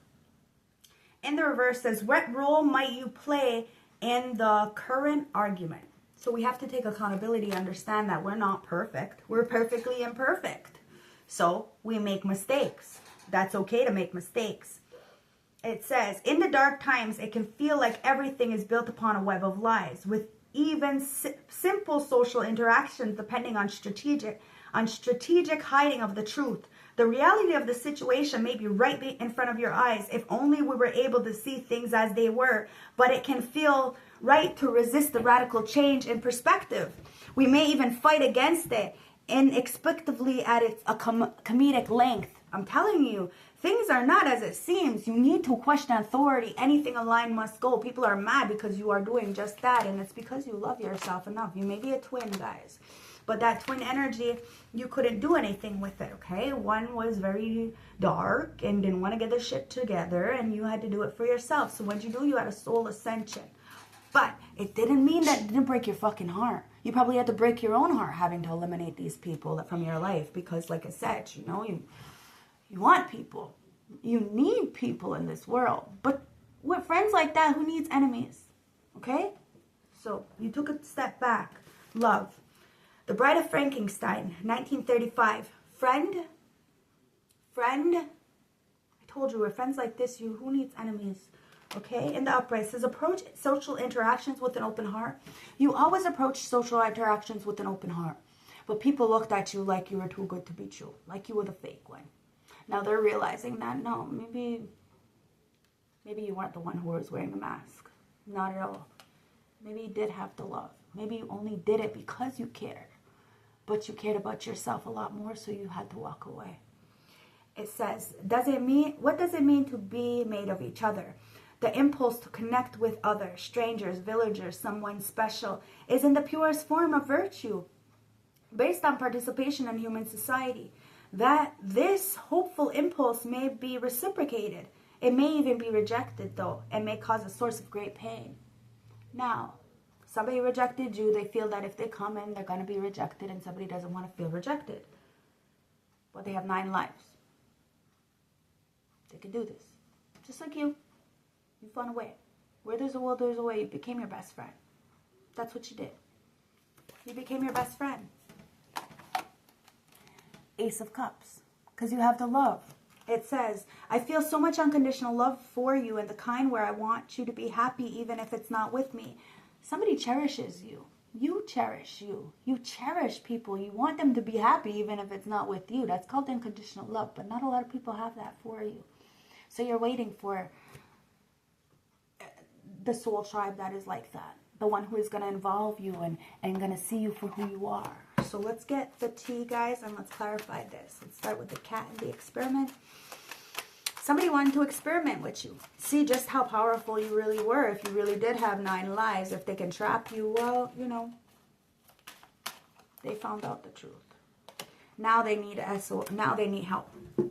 In the reverse says, what role might you play in the current argument? So we have to take accountability, understand that we're not perfect. We're perfectly imperfect. So we make mistakes. That's okay to make mistakes. It says, in the dark times, it can feel like everything is built upon a web of lies, with even simple social interactions depending on strategic hiding of the truth. The reality of the situation may be right in front of your eyes if only we were able to see things as they were, but it can feel right to resist the radical change in perspective. We may even fight against it inexplicably at a comedic length. I'm telling you, things are not as it seems. You need to question authority. Anything aligned must go. People are mad because you are doing just that, and it's because you love yourself enough. You may be a twin, guys. But that twin energy, you couldn't do anything with it, okay? One was very dark and didn't want to get their shit together, and you had to do it for yourself. So what you do, you had a soul ascension. But it didn't mean that it didn't break your fucking heart. You probably had to break your own heart having to eliminate these people from your life. Because like I said, you know, you want people. You need people in this world. But with friends like that, who needs enemies? Okay? So you took a step back. Love. The Bride of Frankenstein, 1935. Friend. I told you, with friends like this, who needs enemies? Okay, in the upright, it says, approach social interactions with an open heart. You always approach social interactions with an open heart. But people looked at you like you were too good to be true. Like you were the fake one. Now they're realizing that, no, maybe you weren't the one who was wearing the mask. Not at all. Maybe you did have the love. Maybe you only did it because you cared. But you cared about yourself a lot more, so you had to walk away. It says, what does it mean to be made of each other? The impulse to connect with others, strangers, villagers, someone special, is in the purest form of virtue, based on participation in human society. That this hopeful impulse may be reciprocated. It may even be rejected, though, and may cause a source of great pain. Now, somebody rejected you, they feel that if they come in, they're going to be rejected, and somebody doesn't want to feel rejected. But they have 9 lives. They can do this. Just like you. You found a way. Where there's a will, there's a way. You became your best friend. That's what you did. You became your best friend. Ace of Cups. Because you have the love. It says, I feel so much unconditional love for you, and the kind where I want you to be happy even if it's not with me. Somebody cherishes you. You cherish you. You cherish people. You want them to be happy even if it's not with you. That's called unconditional love. But not a lot of people have that for you. So you're waiting for the soul tribe that is like that. The one who is going to involve you and going to see you for who you are. So let's get the tea, guys, and let's clarify this. Let's start with the cat and the experiment. Somebody wanted to experiment with you. See just how powerful you really were. If you really did have 9 lives, if they can trap you, well, you know, they found out the truth. Now they need now they need help.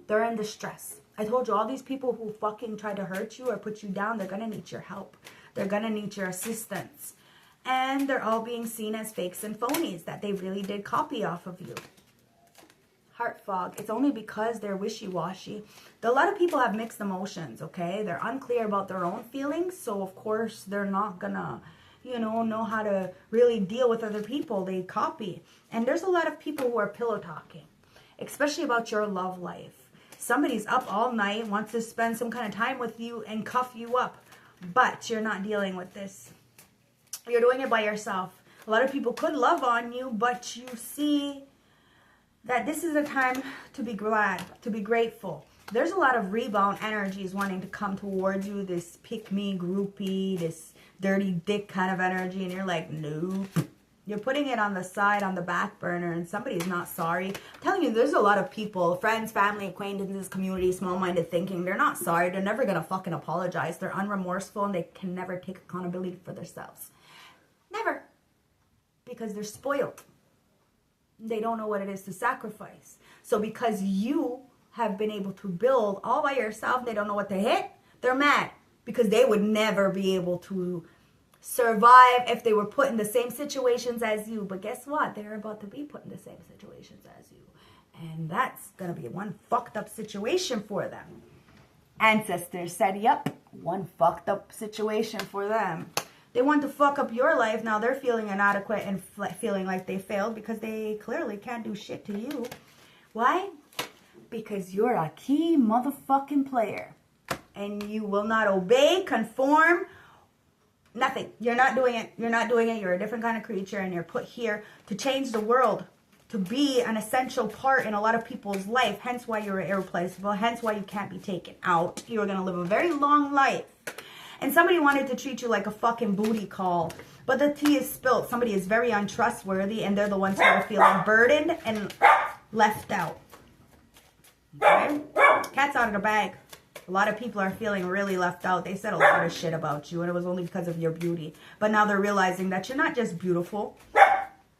They're in distress. I told you, all these people who fucking try to hurt you or put you down, they're going to need your help. They're going to need your assistance. And they're all being seen as fakes and phonies that they really did copy off of you. Heart fog. It's only because they're wishy-washy. A lot of people have mixed emotions, okay? They're unclear about their own feelings, so of course they're not gonna, you know how to really deal with other people. They copy. And there's a lot of people who are pillow talking, especially about your love life. Somebody's up all night, wants to spend some kind of time with you and cuff you up, but you're not dealing with this. You're doing it by yourself. A lot of people could love on you, but you see that this is a time to be glad, to be grateful. There's a lot of rebound energies wanting to come towards you, this pick-me, groupie, this dirty dick kind of energy, and you're like, nope. You're putting it on the side, on the back burner, and somebody's not sorry. I'm telling you, there's a lot of people, friends, family, acquaintances, community, small-minded thinking, they're not sorry. They're never going to fucking apologize. They're unremorseful, and they can never take accountability for themselves. Never. Because they're spoiled. They don't know what it is to sacrifice. So because you have been able to build all by yourself, they don't know what to hit, they're mad. Because they would never be able to survive if they were put in the same situations as you. But guess what? They're about to be put in the same situations as you. And that's going to be one fucked up situation for them. Ancestors said, yep, one fucked up situation for them. They want to fuck up your life. Now they're feeling inadequate and feeling like they failed because they clearly can't do shit to you. Why? Because you're a key motherfucking player. And you will not obey, conform, nothing. You're not doing it. You're not doing it. You're a different kind of creature, and you're put here to change the world, to be an essential part in a lot of people's life. Hence why you're irreplaceable. Hence why you can't be taken out. You're going to live a very long life. And somebody wanted to treat you like a fucking booty call. But the tea is spilled. Somebody is very untrustworthy, and they're the ones who are feeling burdened and left out. Okay? Cat's out of the bag. A lot of people are feeling really left out. They said a lot of shit about you, and it was only because of your beauty. But now they're realizing that you're not just beautiful.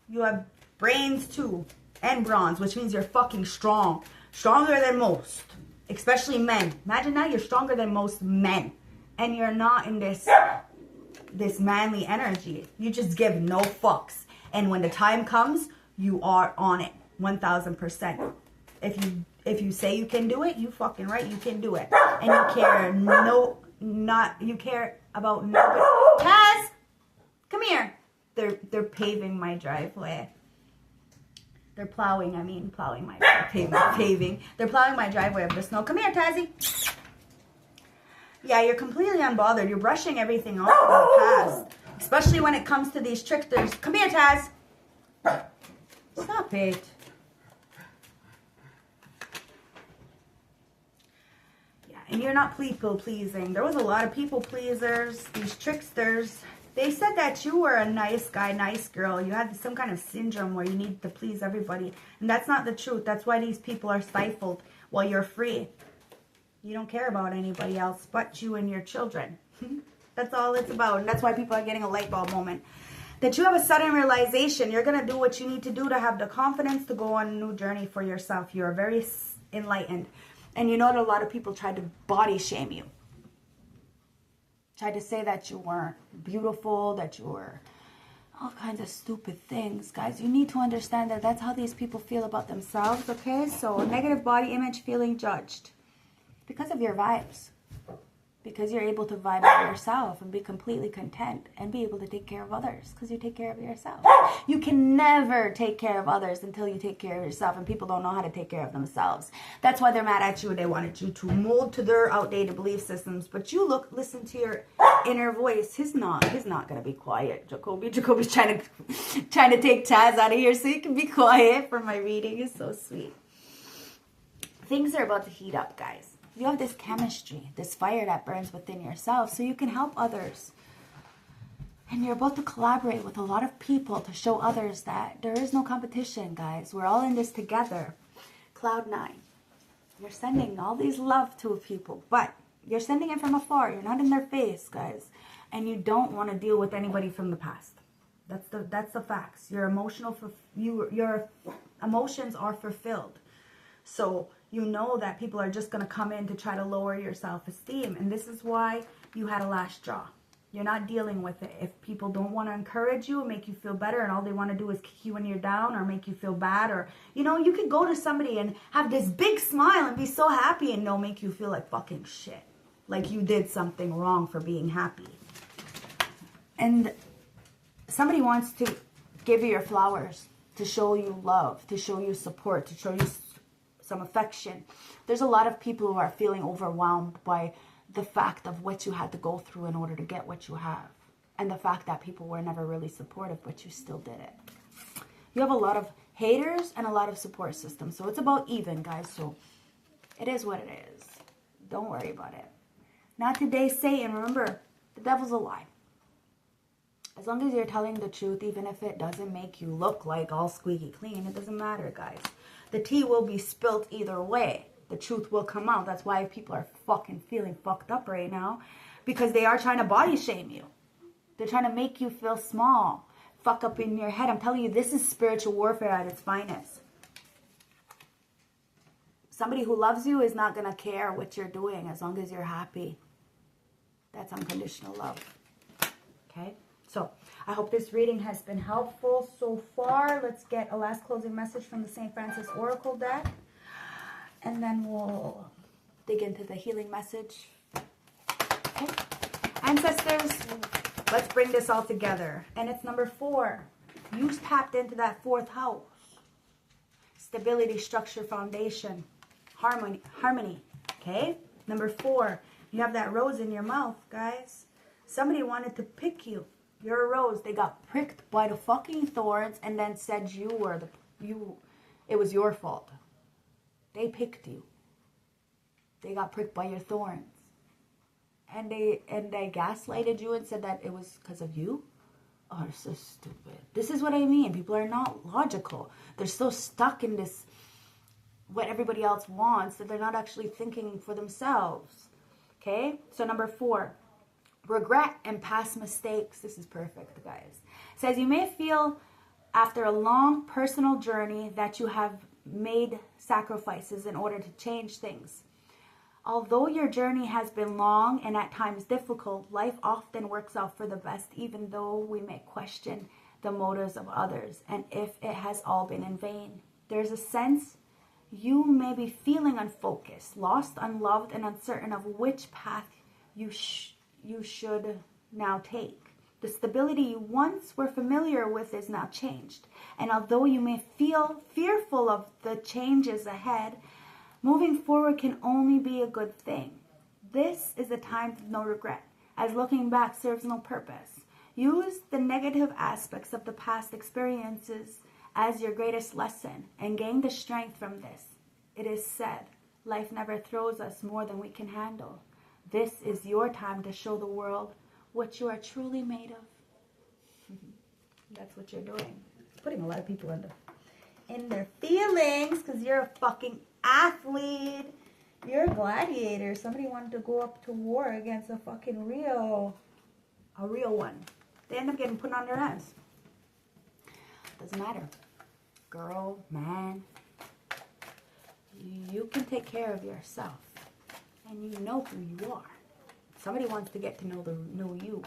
You have brains too, and bronze, which means you're fucking strong. Stronger than most, especially men. Imagine now you're stronger than most men, and you're not in this manly energy. You just give no fucks. And when the time comes, you are on it, 1000%. If you say you can do it, you fucking right, you can do it. And you care about nobody. Taz, come here. They're paving my driveway. They're plowing my paving. They're plowing my driveway of the snow. Come here, Tazzy. Yeah, you're completely unbothered. You're brushing everything off in the past. Especially when it comes to these tricksters. Come here, Taz. Stop it. And you're not people pleasing. There was a lot of people pleasers, these tricksters. They said that you were a nice guy, nice girl. You had some kind of syndrome where you need to please everybody. And that's not the truth. That's why these people are stifled while you're free. You don't care about anybody else but you and your children. That's all it's about. And that's why people are getting a light bulb moment. That you have a sudden realization. You're going to do what you need to do to have the confidence to go on a new journey for yourself. You're very enlightened. And you know that a lot of people tried to body shame you. Tried to say that you weren't beautiful, that you were all kinds of stupid things. Guys, you need to understand that that's how these people feel about themselves, okay? So, negative body image, feeling judged. Because of your vibes. Because you're able to vibe with yourself and be completely content and be able to take care of others because you take care of yourself. You can never take care of others until you take care of yourself, and people don't know how to take care of themselves. That's why they're mad at you. They wanted you to mold to their outdated belief systems. But you listen to your inner voice. He's not gonna be quiet, Jacoby. Jacoby's trying to take Taz out of here so you can be quiet for my reading. It's so sweet. Things are about to heat up, guys. You have this chemistry, this fire that burns within yourself so you can help others. And you're about to collaborate with a lot of people to show others that there is no competition, guys. We're all in this together. Cloud 9. You're sending all these love to people, but you're sending it from afar. You're not in their face, guys. And you don't want to deal with anybody from the past. That's the facts. Your emotions are fulfilled. So you know that people are just going to come in to try to lower your self-esteem. And this is why you had a last straw. You're not dealing with it. If people don't want to encourage you, make you feel better, and all they want to do is kick you when you're down or make you feel bad, or, you know, you could go to somebody and have this big smile and be so happy, and they'll make you feel like fucking shit. Like you did something wrong for being happy. And somebody wants to give you your flowers, to show you love, to show you support, to show you some affection. There's a lot of people who are feeling overwhelmed by the fact of what you had to go through in order to get what you have. And the fact that people were never really supportive, but you still did it. You have a lot of haters and a lot of support systems. So it's about even, guys. So it is what it is. Don't worry about it. Not today, Satan. Remember, the devil's a lie. As long as you're telling the truth, even if it doesn't make you look like all squeaky clean, it doesn't matter, guys. The tea will be spilt either way. The truth will come out. That's why people are fucking feeling fucked up right now. Because they are trying to body shame you. They're trying to make you feel small. fuck up in your head. I'm telling you, this is spiritual warfare at its finest. Somebody who loves you is not going to care what you're doing as long as you're happy. That's unconditional love. Okay? So, I hope this reading has been helpful so far. Let's get a last closing message from the St. Francis Oracle deck. And then we'll dig into the healing message. Okay? Ancestors, let's bring this all together. And it's number 4. You tapped into that 4th house. Stability, structure, foundation, harmony. Okay? Number 4, you have that rose in your mouth, guys. Somebody wanted to pick you. You're a rose. They got pricked by the fucking thorns and then said it was your fault. They picked you. They got pricked by your thorns. And they gaslighted you and said that it was because of you. Oh, it's so stupid. This is what I mean. People are not logical. They're so stuck in this, what everybody else wants, that they're not actually thinking for themselves. Okay? So number 4, regret and past mistakes. This is perfect, guys. It says you may feel after a long personal journey that you have made sacrifices in order to change things. Although your journey has been long and at times difficult, life often works out for the best, even though we may question the motives of others and if it has all been in vain. There's a sense you may be feeling unfocused, lost, unloved, and uncertain of which path you should now take. The stability you once were familiar with is now changed. And although you may feel fearful of the changes ahead, moving forward can only be a good thing. This is a time of no regret, as looking back serves no purpose. Use the negative aspects of the past experiences as your greatest lesson and gain the strength from this. It is said, life never throws us more than we can handle. This is your time to show the world what you are truly made of. That's what you're doing. Putting a lot of people in their feelings because you're a fucking athlete. You're a gladiator. Somebody wanted to go up to war against a real one. They end up getting put on their ass. Doesn't matter. Girl, man, you can take care of yourself. And you know who you are. Somebody wants to get to know you.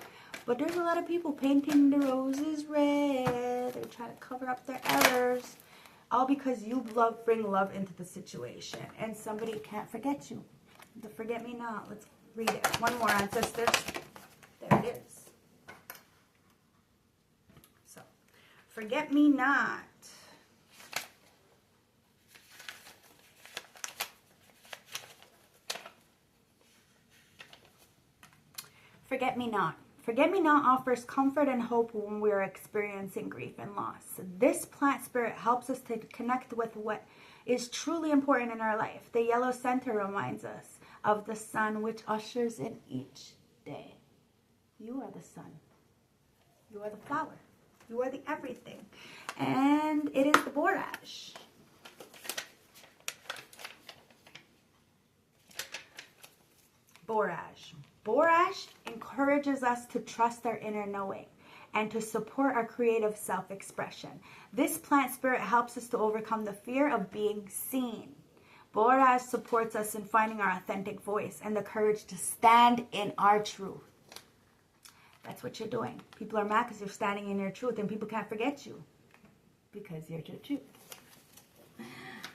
But there's a lot of people painting the roses red. They're trying to cover up their errors. All because you bring love into the situation. And somebody can't forget you. The forget-me-not. Let's read it. One more, ancestors. There it is. So, forget-me-not. Forget-me-not. Forget-me-not offers comfort and hope when we are experiencing grief and loss. This plant spirit helps us to connect with what is truly important in our life. The yellow center reminds us of the sun, which ushers in each day. You are the sun. You are the flower. You are the everything. And it is the borage. Borage. Borage encourages us to trust our inner knowing and to support our creative self-expression. This plant spirit helps us to overcome the fear of being seen. Borage supports us in finding our authentic voice and the courage to stand in our truth. That's what you're doing. People are mad because you're standing in your truth, and people can't forget you because you're your truth.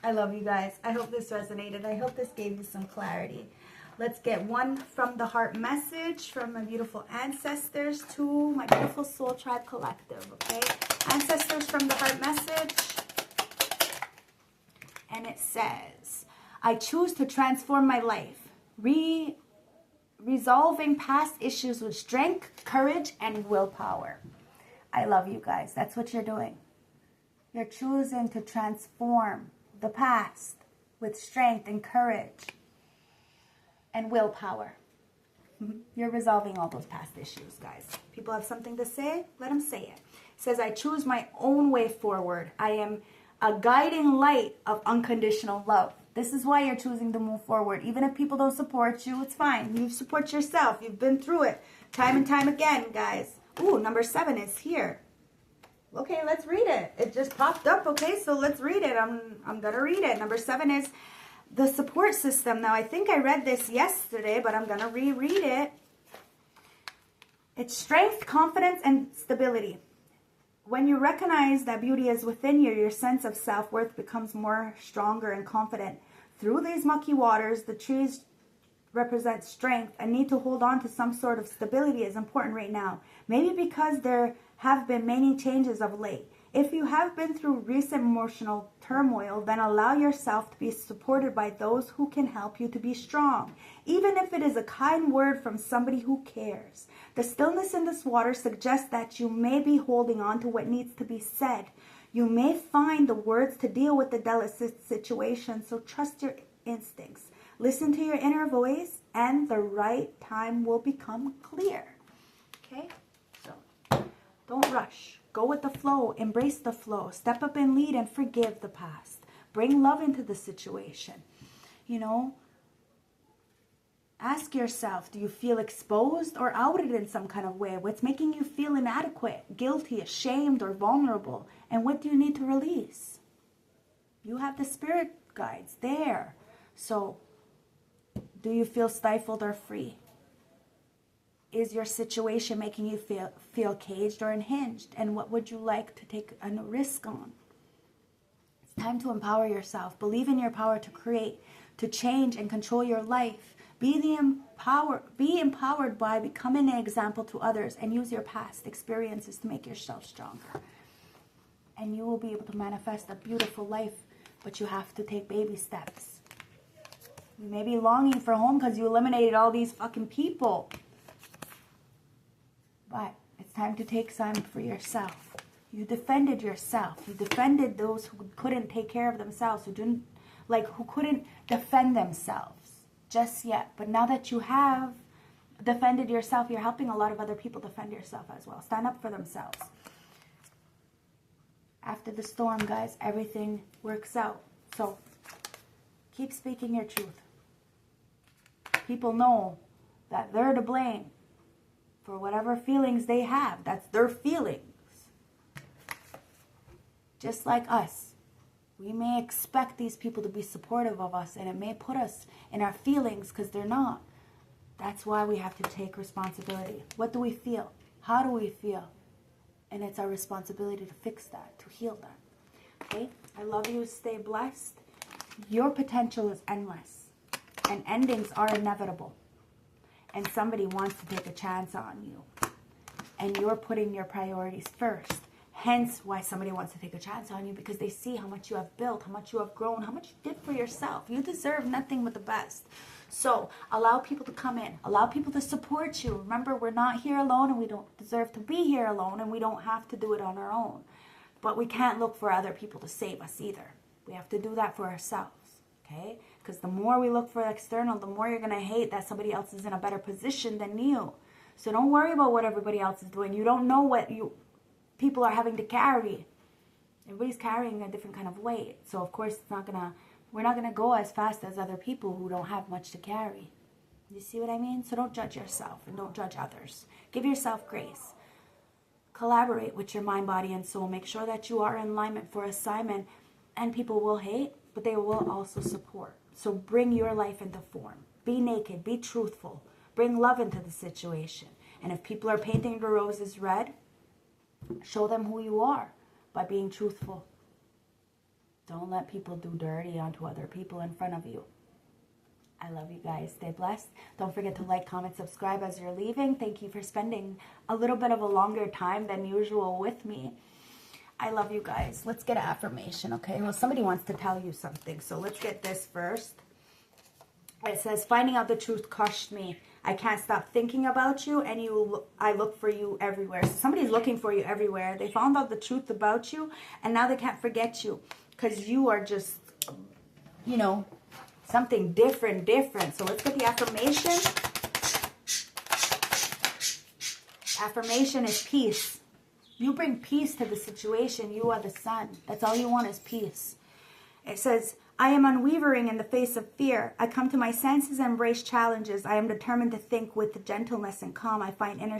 I love you guys. I hope this resonated. I hope this gave you some clarity. Let's get one from the heart message from my beautiful ancestors to my beautiful soul tribe collective, okay? Ancestors from the heart message. And it says, I choose to transform my life, resolving past issues with strength, courage, and willpower. I love you guys. That's what you're doing. You're choosing to transform the past with strength and courage and willpower. You're resolving all those past issues, guys. People have something to say, let them say it. It says, I choose my own way forward. I am a guiding light of unconditional love. This is why you're choosing to move forward. Even if people don't support you, it's fine. You support yourself. You've been through it time and time again, guys. Ooh, number 7 is here. Okay, let's read it. It just popped up. Okay, so let's read it. I'm going to read it. Number 7 is the support system. Now, I think I read this yesterday, but I'm going to reread it. It's strength, confidence, and stability. When you recognize that beauty is within you, your sense of self-worth becomes more stronger and confident. Through these mucky waters, the trees represent strength. A need to hold on to some sort of stability is important right now. Maybe because there have been many changes of late. If you have been through recent emotional turmoil, then allow yourself to be supported by those who can help you to be strong, even if it is a kind word from somebody who cares. The stillness in this water suggests that you may be holding on to what needs to be said. You may find the words to deal with the delicate situation, so trust your instincts. Listen to your inner voice, and the right time will become clear. Okay? So, don't rush. Go with the flow. Embrace the flow. Step up and lead and forgive the past. Bring love into the situation. You know, ask yourself, do you feel exposed or outed in some kind of way? What's making you feel inadequate, guilty, ashamed, or vulnerable? And what do you need to release? You have the spirit guides there. So, do you feel stifled or free? Is your situation making you feel caged or unhinged? And what would you like to take a risk on? It's time to empower yourself. Believe in your power to create, to change, and control your life. Be empowered by becoming an example to others, and use your past experiences to make yourself stronger. And you will be able to manifest a beautiful life, but you have to take baby steps. You may be longing for home because you eliminated all these fucking people. But it's time to take time for yourself. You defended yourself. You defended those who couldn't take care of themselves, who couldn't defend themselves just yet. But now that you have defended yourself, you're helping a lot of other people defend yourself as well. Stand up for themselves. After the storm, guys, everything works out. So keep speaking your truth. People know that they're to blame for whatever feelings they have. That's their feelings. Just like us. We may expect these people to be supportive of us, and it may put us in our feelings because they're not. That's why we have to take responsibility. What do we feel? How do we feel? And it's our responsibility to fix that, to heal that. Okay? I love you. Stay blessed. Your potential is endless, and endings are inevitable. And somebody wants to take a chance on you. And you're putting your priorities first. Hence why somebody wants to take a chance on you, because they see how much you have built, how much you have grown, how much you did for yourself. You deserve nothing but the best. So allow people to come in. Allow people to support you. Remember, we're not here alone, and we don't deserve to be here alone, and we don't have to do it on our own. But we can't look for other people to save us either. We have to do that for ourselves. Okay? Because the more we look for external, the more you're going to hate that somebody else is in a better position than you. So don't worry about what everybody else is doing. You don't know what people are having to carry. Everybody's carrying a different kind of weight. So of course we're not gonna go as fast as other people who don't have much to carry. You see what I mean? So don't judge yourself and don't judge others. Give yourself grace. Collaborate with your mind, body, and soul. Make sure that you are in alignment for assignment. And people will hate, but they will also support. So bring your life into form. Be naked. Be truthful. Bring love into the situation. And if people are painting the roses red, show them who you are by being truthful. Don't let people do dirty onto other people in front of you. I love you guys. Stay blessed. Don't forget to like, comment, subscribe as you're leaving. Thank you for spending a little bit of a longer time than usual with me. I love you guys. Let's get an affirmation, okay? Well, somebody wants to tell you something, so let's get this first. It says, finding out the truth crushed me. I can't stop thinking about you, and I look for you everywhere. So somebody's looking for you everywhere. They found out the truth about you, and now they can't forget you because you are just, you know, something different. So let's get the affirmation. Affirmation is peace. You bring peace to the situation. You are the sun. That's all you want is peace. It says, I am unwavering in the face of fear. I come to my senses and embrace challenges. I am determined to think with gentleness and calm. I find inner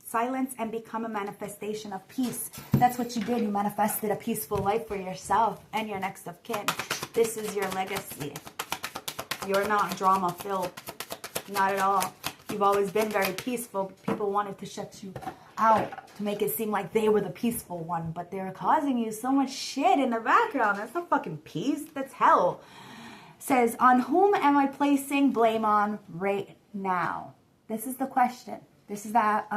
silence and become a manifestation of peace. That's what you did. You manifested a peaceful life for yourself and your next of kin. This is your legacy. You're not drama filled. Not at all. You've always been very peaceful. People wanted to shut you out to make it seem like they were the peaceful one, but they're causing you so much shit in the background. That's not fucking peace. That's hell. Says, on whom am I placing blame on right now? This is the question. This is that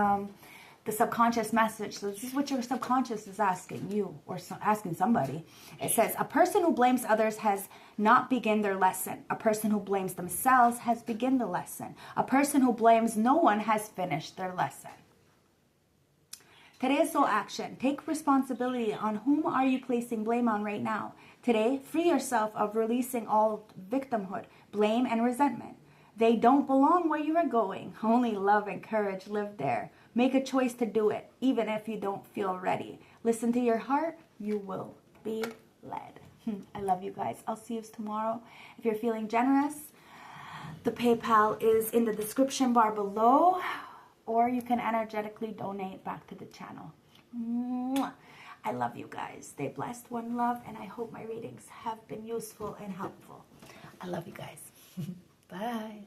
the subconscious message. So this is what your subconscious is asking you, or asking somebody. It says, a person who blames others has not begun their lesson. A person who blames themselves has begun the lesson. A person who blames no one has finished their lesson. Today's soul action. Take responsibility. On whom are you placing blame on right now? Today, free yourself of releasing all victimhood, blame, and resentment. They don't belong where you are going. Only love and courage live there. Make a choice to do it, even if you don't feel ready. Listen to your heart. You will be led. I love you guys. I'll see you tomorrow. If you're feeling generous, the PayPal is in the description bar below, or you can energetically donate back to the channel. I love you guys. Stay blessed, one love, and I hope my readings have been useful and helpful. I love you guys. Bye.